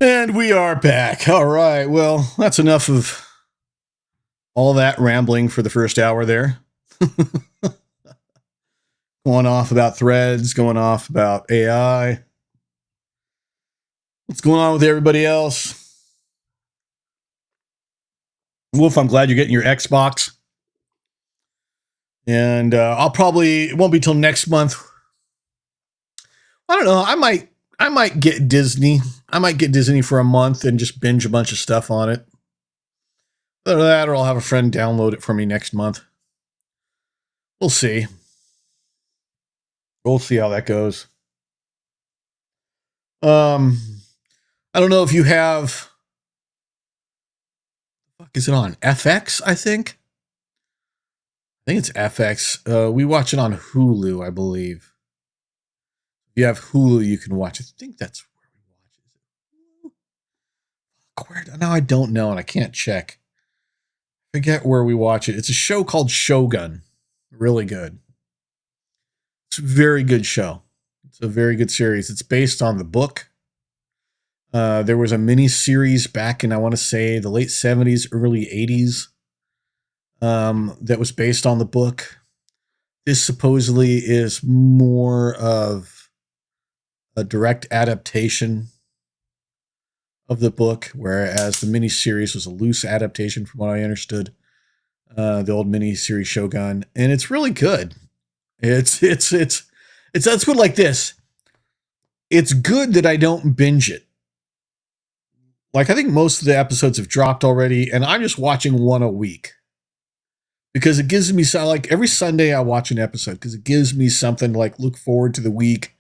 And we are back. All right. Well, that's enough of all that rambling for the first hour there. Going off about threads, going off about AI. What's going on with everybody else? Wolf, I'm glad you're getting your Xbox. And it won't be till next month. I don't know. I might get Disney. I might get Disney for a month and just binge a bunch of stuff on it. Either that, or I'll have a friend download it for me next month. We'll see. We'll see how that goes. I don't know if you have. What is it on? FX, I think. I think it's FX. We watch it on Hulu, I believe. If you have Hulu, you can watch it. I think that's where we watch it. Now I don't know, and I can't check. Forget where we watch it. It's a show called Shogun. Really good. It's a very good show. It's a very good series. It's based on the book. There was a mini series back in, I want to say, the late 70s, early 80s, that was based on the book. This supposedly is more of a direct adaptation of the book, whereas the miniseries was a loose adaptation, from what I understood. The old miniseries Shogun, and it's really good. It's let's put it like this. It's good that I don't binge it. Like, I think most of the episodes have dropped already, and I'm just watching one a week. Because it gives me like every Sunday I watch an episode because it gives me something to like look forward to the week,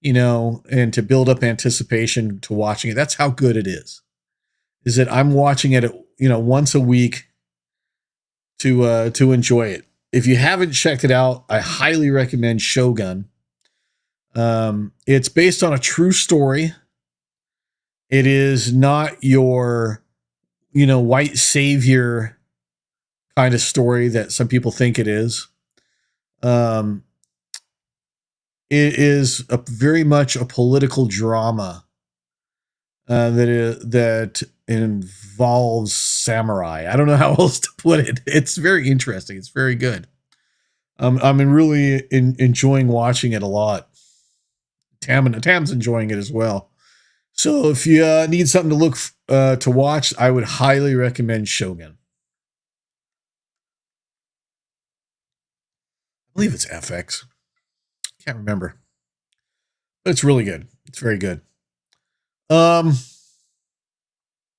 and to build up anticipation to watching it. That's how good it is. Is that I'm watching it, once a week to enjoy it. If you haven't checked it out, I highly recommend Shogun. It's based on a true story. It is not your, white savior kind of story that some people think it is. It is very much a political drama that involves samurai. I don't know how else to put it. It's very interesting. It's very good. I'm really enjoying watching it a lot. Tam's enjoying it as well. So if you need something to look to watch, I would highly recommend Shogun. I believe it's FX. Can't remember. But it's really good. It's very good. And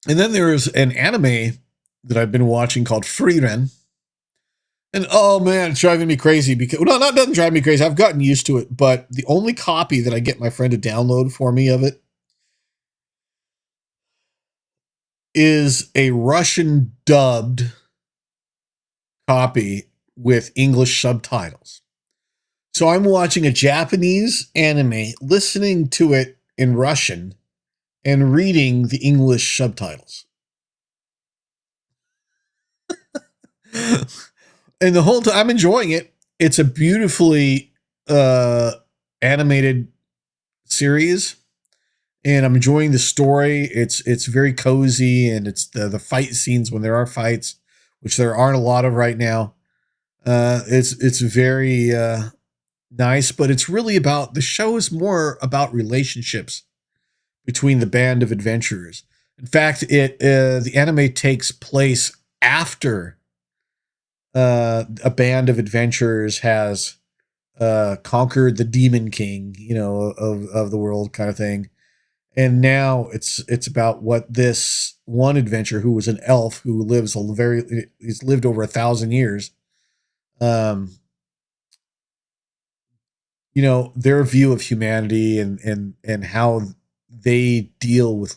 then there's an anime that I've been watching called Frieren. And oh man, it's driving me crazy because doesn't drive me crazy. I've gotten used to it, but the only copy that I get my friend to download for me of it is a Russian dubbed copy with English subtitles. So I'm watching a Japanese anime, listening to it in Russian, and reading the English subtitles. And the whole time I'm enjoying it. It's a beautifully animated series, and I'm enjoying the story. It's very cozy, and it's the fight scenes when there are fights, which there aren't a lot of right now. It's very nice, but it's really about, the show is more about relationships between the band of adventurers. In fact, the anime takes place after a band of adventurers has conquered the Demon King, of the world, kind of thing. And now it's about what this one adventurer, who was an elf who he's lived over 1,000 years. Their view of humanity and how they deal with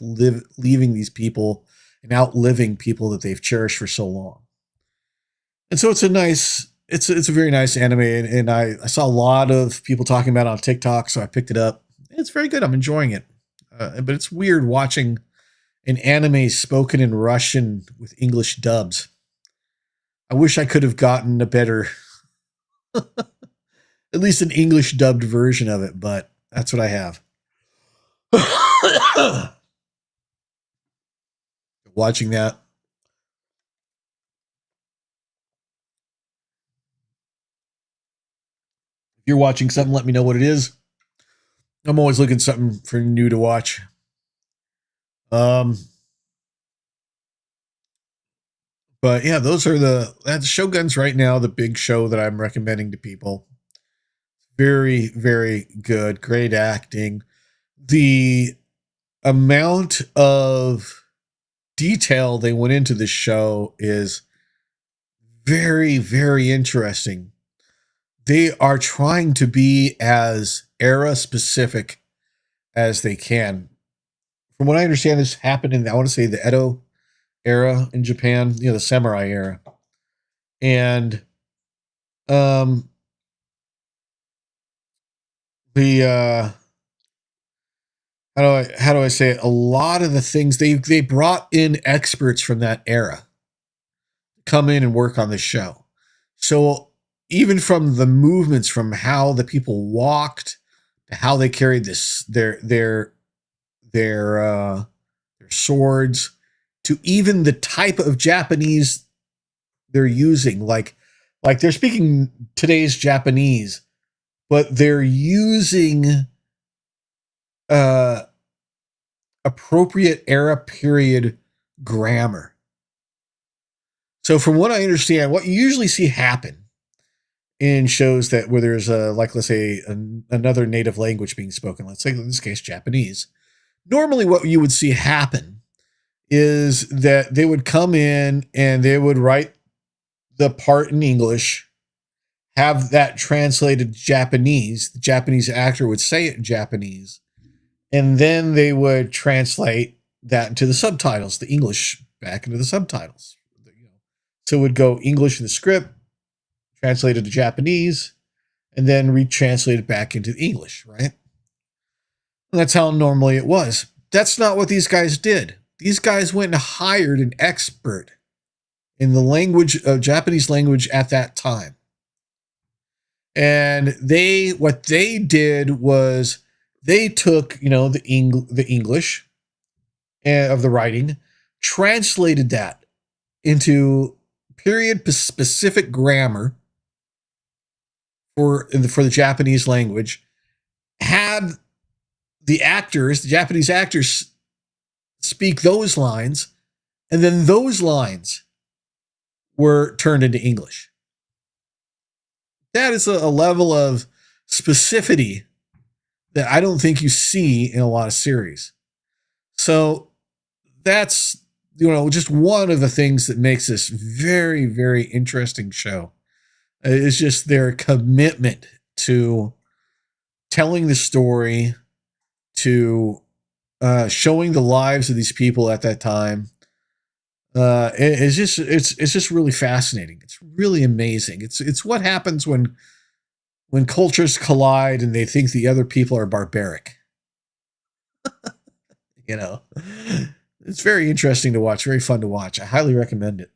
leaving these people and outliving people that they've cherished for so long. And so it's a very nice anime, and I saw a lot of people talking about it on TikTok, so I picked it up. It's very good. I'm enjoying it. But it's weird watching an anime spoken in Russian with English dubs. I wish I could have gotten a better, at least an English dubbed version of it, but that's what I have. Watching that. If you're watching something, let me know what it is. I'm always looking something for new to watch. But yeah, that's Shogun's right now the big show that I'm recommending to people. Very, very good. Great acting. The amount of detail they went into this show is very, very interesting. They are trying to be as era specific as they can. From what I understand, this happened in, I want to say, the Edo era in Japan, the samurai era. And the how do I say it? A lot of the things they brought in experts from that era come in and work on the show. So even from the movements, from how the people walked to how they carried this their swords, to even the type of Japanese they're using, like they're speaking today's Japanese, but they're using uh appropriate era period grammar. So from what I understand, what you usually see happen in shows that where there's like, let's say another native language being spoken, let's say in this case Japanese, normally what you would see happen is that they would come in and they would write the part in English, have that translated Japanese, the Japanese actor would say it in Japanese, and then they would translate that into the subtitles, the English back into the subtitles. So it would go English in the script, translated to Japanese, and then retranslated back into English, right? And that's how normally it was. That's not what these guys did. These guys went and hired an expert in the language of Japanese language at that time. And what they did was they took, the English of the writing, translated that into period specific grammar for the Japanese language, had the Japanese actors speak those lines, and then those lines were turned into English. That is a level of specificity that I don't think you see in a lot of series. So that's, just one of the things that makes this very, very interesting show. It's just their commitment to telling the story, to showing the lives of these people at that time. It's just really fascinating. It's really amazing. It's what happens when cultures collide and they think the other people are barbaric. It's very interesting to watch, very fun to watch. I highly recommend it.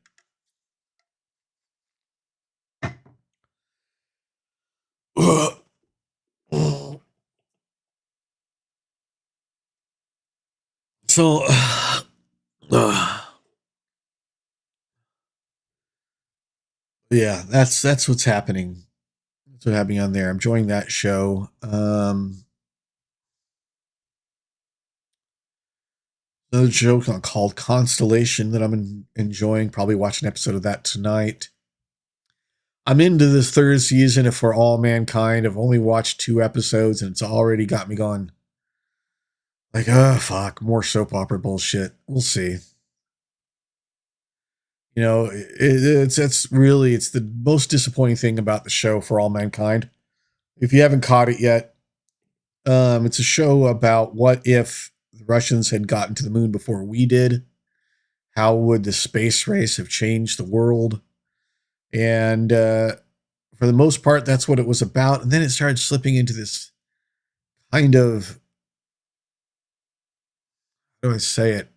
So, yeah, that's what's happening. That's what's happening on there. I'm enjoying that show. Another show called Constellation that I'm enjoying. Probably watch an episode of that tonight. I'm into this third season of For All Mankind. I've only watched 2 episodes and it's already got me going like, oh, fuck, more soap opera bullshit. We'll see. It's the most disappointing thing about the show For All Mankind. If you haven't caught it yet, it's a show about what if the Russians had gotten to the moon before we did. How would the space race have changed the world? And for the most part, that's what it was about. And then it started slipping into this kind of, how do I say it?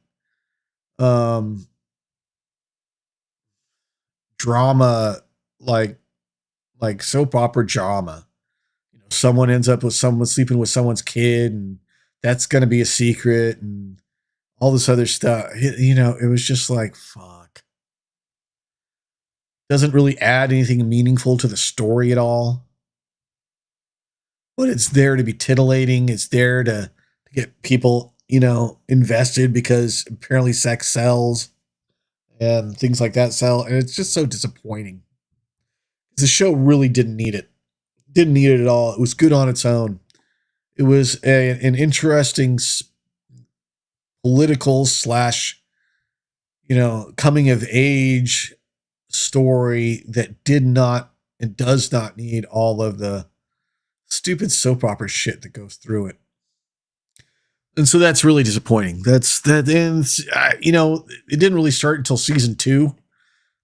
Drama, like soap opera drama. Someone ends up with someone sleeping with someone's kid, and that's going to be a secret, and all this other stuff. It was just like, fuck. Doesn't really add anything meaningful to the story at all. But it's there to be titillating. It's there to get people, invested because apparently sex sells and things like that sell. And it's just so disappointing. The show really didn't need it. Didn't need it at all. It was good on its own. It was an interesting political / coming of age story that did not and does not need all of the stupid soap opera shit that goes through it. And so that's really disappointing. And it didn't really start until season 2.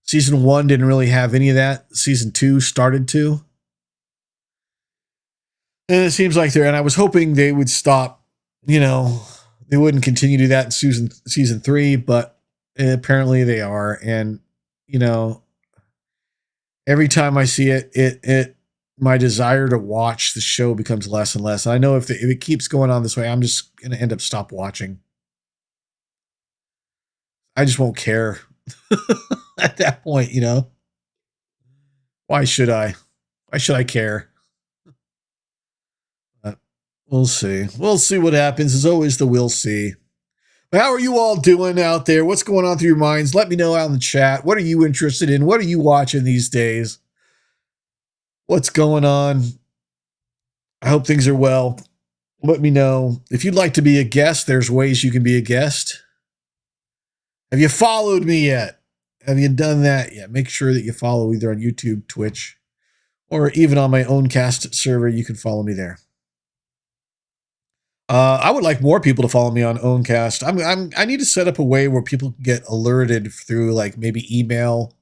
Season 1 didn't really have any of that. Season 2 started to. And it seems like and I was hoping they would stop, they wouldn't continue to do that in season 3, but apparently they are. And you know, every time I see it my desire to watch the show becomes less and less. I know if it keeps going on this way, I'm just going to end up stop watching. I just won't care at that point, you know. Why should I? Why should I care? But we'll see. We'll see what happens. As always, we'll see. But how are you all doing out there? What's going on through your minds? Let me know out in the chat. What are you interested in? What are you watching these days? What's going on? I hope things are well. Let me know. If you'd like to be a guest, there's ways you can be a guest. Have you followed me yet? Have you done that yet? Make sure that you follow either on YouTube, Twitch, or even on my own cast server. You can follow me there. I would like more people to follow me on Owncast. I need to set up a way where people can get alerted through like maybe email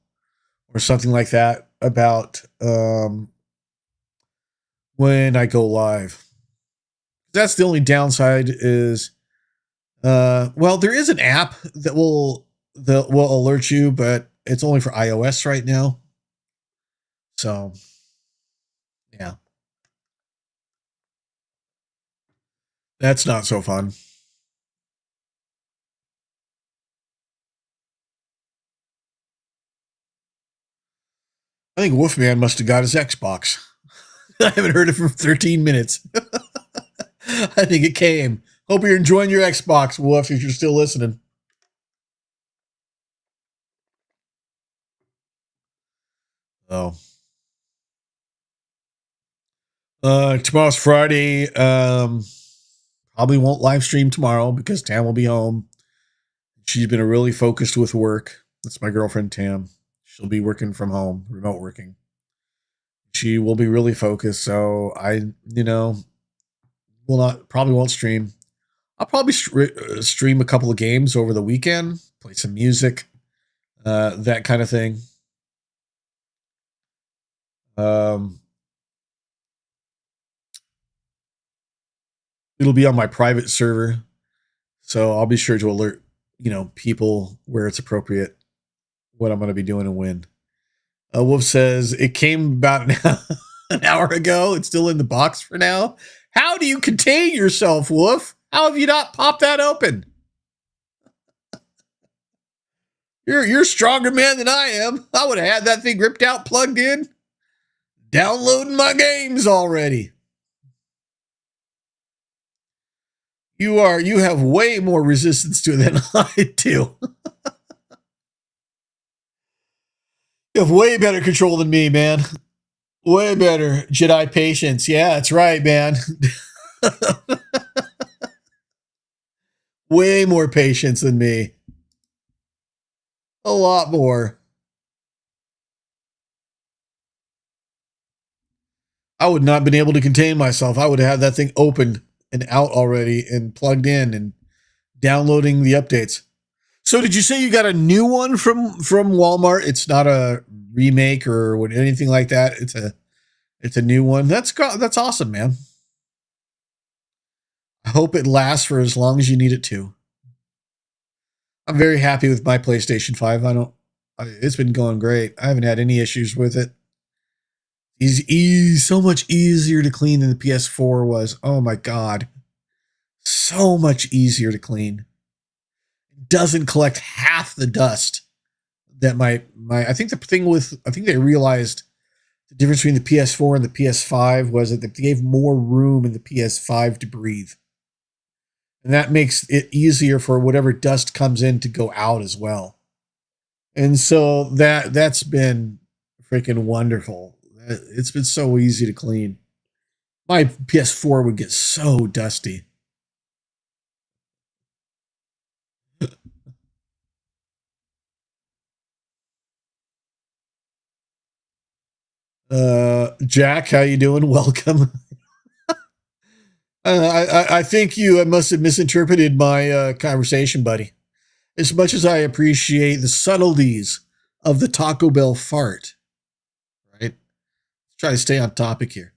or something like that about when I go live. That's the only downside is, well, there is an app that will alert you, but it's only for iOS right now. So, yeah. That's not so fun. I think Wolfman must have got his Xbox. I haven't heard it for 13 minutes. I think it came. Hope you're enjoying your Xbox, Wolf, if you're still listening. Oh. Tomorrow's Friday. Probably won't live stream tomorrow because Tam will be home. She's been really focused with work. That's my girlfriend, Tam. She'll be working from home, remote working. She will be really focused. So probably won't stream. I'll probably stream a couple of games over the weekend, play some music, that kind of thing. It'll be on my private server, so I'll be sure to alert people where it's appropriate what I'm going to be doing and when. Wolf says it came about an hour ago. It's still in the box for now. How do you contain yourself, Wolf? How have you not popped that open? You're a stronger man than I am. I would have had that thing ripped out, plugged in, downloading my games already. You have way more resistance to it than I do. You have way better control than me, man. Way better. Jedi patience. Yeah, that's right, man. Way more patience than me. A lot more. I would not have been able to contain myself. I would have had that thing open and out already and plugged in and downloading the updates. So did you say you got a new one from Walmart? It's not a remake or anything like that. It's a new one. That's awesome, man. I hope it lasts for as long as you need it to. I'm very happy with my PlayStation 5. It's been going great. I haven't had any issues with it. It's so much easier to clean than the PS4 was. Oh my God. So much easier to clean. It doesn't collect half the dust that I think they realized the difference between the PS4 and the PS5 was that they gave more room in the PS5 to breathe. And that makes it easier for whatever dust comes in to go out as well. And so that's been freaking wonderful. It's been so easy to clean. My PS4 would get so dusty. Jack, how you doing? Welcome. I think you must have misinterpreted my conversation, buddy. As much as I appreciate the subtleties of the Taco Bell fart, right? Let's try to stay on topic here.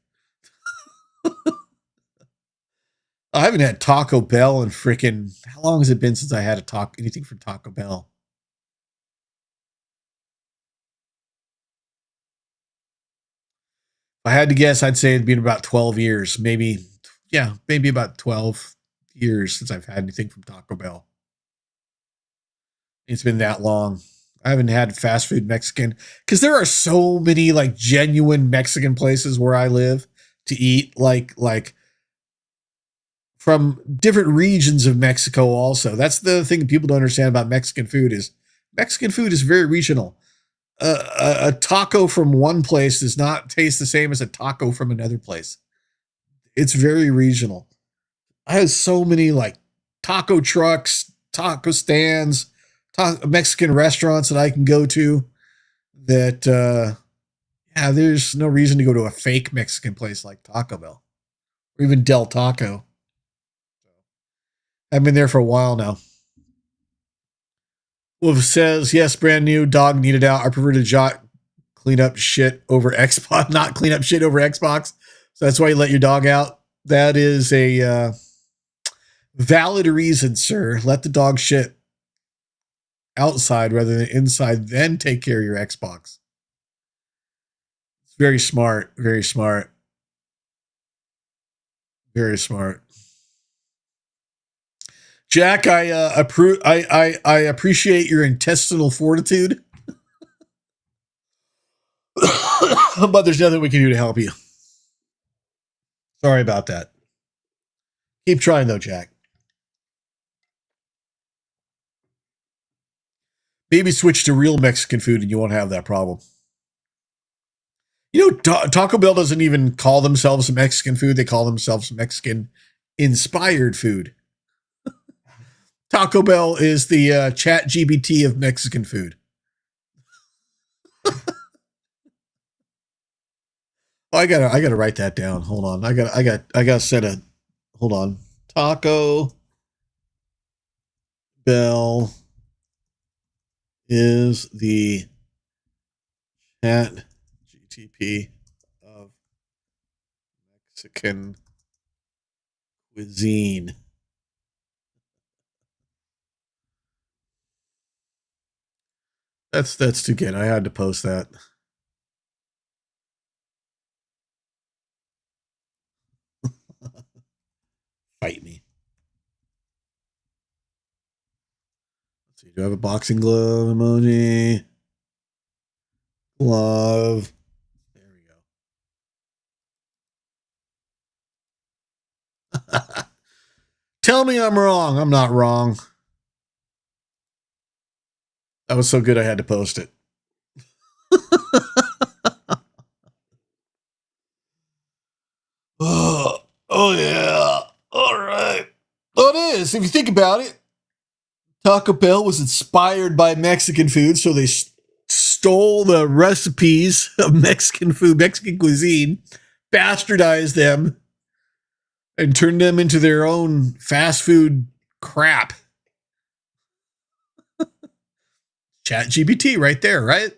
I haven't had Taco Bell in freaking, how long has it been since I had anything from Taco Bell? If I had to guess, I'd say it'd been about 12 years. Maybe, yeah, maybe about 12 years since I've had anything from Taco Bell. It's been that long. I haven't had fast food Mexican because there are so many like genuine Mexican places where I live to eat, like from different regions of Mexico. Also, that's the thing people don't understand about Mexican food is very regional. A taco from one place does not taste the same as a taco from another place. It's very regional. I have so many like taco trucks, taco stands, Mexican restaurants that I can go to that, yeah, there's no reason to go to a fake Mexican place like Taco Bell or even Del Taco. I've been there for a while now. Wolf says, yes, brand new, dog needed out. I prefer to clean up shit over Xbox, not clean up shit over Xbox. So that's why you let your dog out. That is a valid reason, sir. Let the dog shit outside rather than inside, then take care of your Xbox. It's very smart. Very smart. Very smart. Jack, I appreciate your intestinal fortitude, but there's nothing we can do to help you. Sorry about that. Keep trying though, Jack. Maybe switch to real Mexican food and you won't have that problem. You know, Taco Bell doesn't even call themselves Mexican food. They call themselves Mexican inspired food. Taco Bell is the Chat GPT of Mexican food. I gotta write that down. Hold on. I gotta set a, hold on. Taco Bell is the Chat GTP of Mexican cuisine. That's too good. I had to post that. Fight me. Let's see. Do I have a boxing glove emoji? Glove. There we go. Tell me I'm wrong. I'm not wrong. That was so good I had to post it. Oh yeah. All right. Oh, it is. If you think about it, Taco Bell was inspired by Mexican food, so they stole the recipes of Mexican food, Mexican cuisine, bastardized them, and turned them into their own fast food crap. Chat GPT right there, right?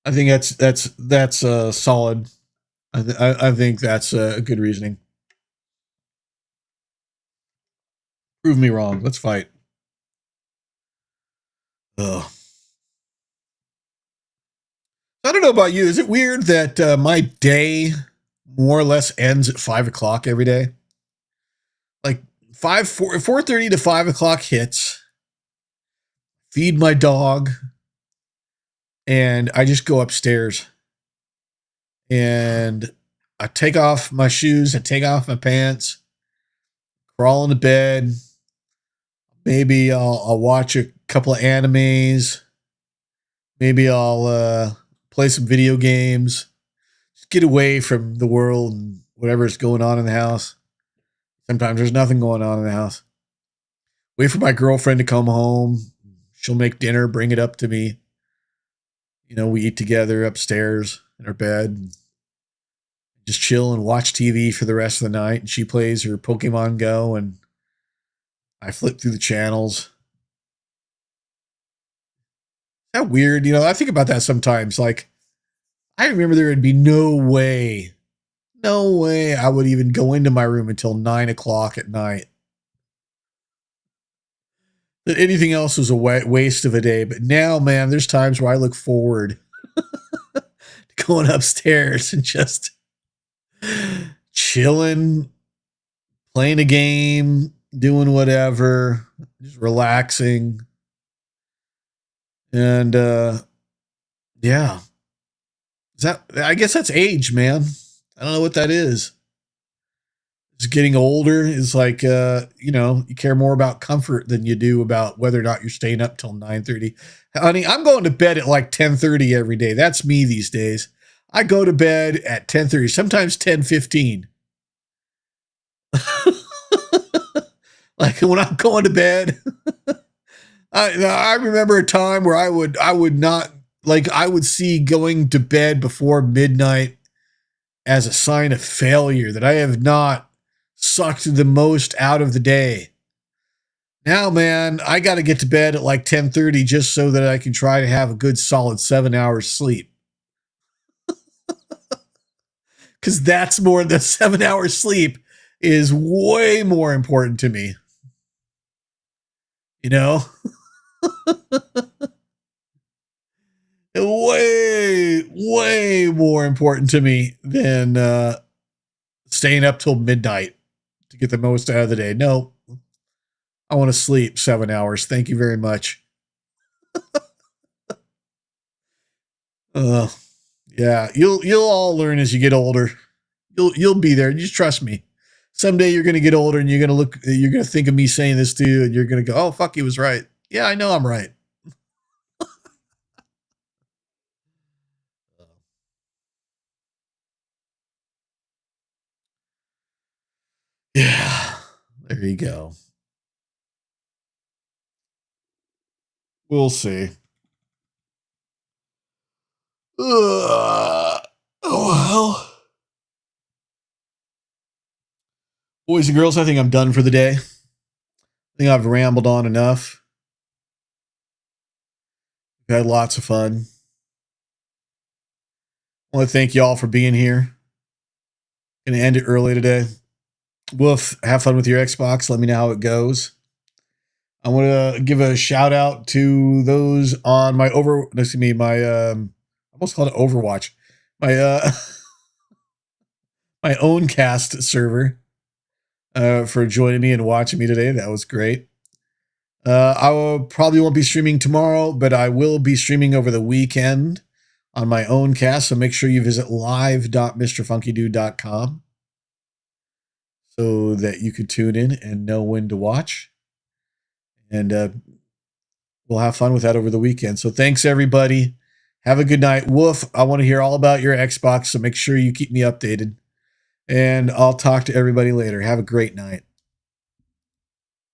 I think that's solid. I think that's a good reasoning. Prove me wrong. Let's fight. Ugh. I don't know about you. Is it weird that my day more or less ends at 5 o'clock every day? Like 4:30 to 5 o'clock hits. Feed my dog, and I just go upstairs. And I take off my shoes. I take off my pants. Crawl into bed. Maybe I'll watch a couple of animes. Maybe I'll play some video games. Just get away from the world and whatever's going on in the house. Sometimes there's nothing going on in the house. Wait for my girlfriend to come home. She'll make dinner, bring it up to me. You know, we eat together upstairs in our bed. Just chill and watch TV for the rest of the night. And she plays her Pokemon Go and I flip through the channels. Is that weird? You know, I think about that sometimes. Like, I remember there would be no way I would even go into my room until 9 o'clock at night. That anything else was a waste of a day. But now, man, there's times where I look forward to going upstairs and just chilling, playing a game, doing whatever, just relaxing. And yeah. I guess that's age, man. I don't know what that is. It's getting older is like you care more about comfort than you do about whether or not you're staying up till 9:30. Honey, I'm going to bed at like 10:30 every day. That's me these days. I go to bed at 10:30, sometimes 10:15. Like when I'm going to bed, I remember a time where I would not, like, I would see going to bed before midnight as a sign of failure, that I have not sucked the most out of the day. Now, man, I got to get to bed at like 10:30 just so that I can try to have a good solid 7 hours sleep. Because that's more than 7 hours sleep is way more important to me. You know? Way more important to me than staying up till midnight to get the most out of the day. No, I want to sleep 7 hours. Thank you very much. Yeah, you'll all learn as you get older. You'll be there. Just trust me. Someday you're gonna get older and you're gonna think of me saying this to you, and you're gonna go, "Oh fuck, he was right." Yeah, I know I'm right. Yeah, there you go. We'll see. Oh well. Boys and girls, I think I'm done for the day. I think I've rambled on enough. We've had lots of fun. I want to thank you all for being here. Gonna end it early today. Woof, have fun with your Xbox. Let me know how it goes. I want to give a shout out to those on my I almost called it Overwatch. My my own cast server for joining me and watching me today. That was great. Probably won't be streaming tomorrow, but I will be streaming over the weekend on my own cast. So make sure you visit live.mrfunkydude.com so that you can tune in and know when to watch. And we'll have fun with that over the weekend. So thanks, everybody. Have a good night. Woof, I want to hear all about your Xbox, so make sure you keep me updated. And I'll talk to everybody later. Have a great night.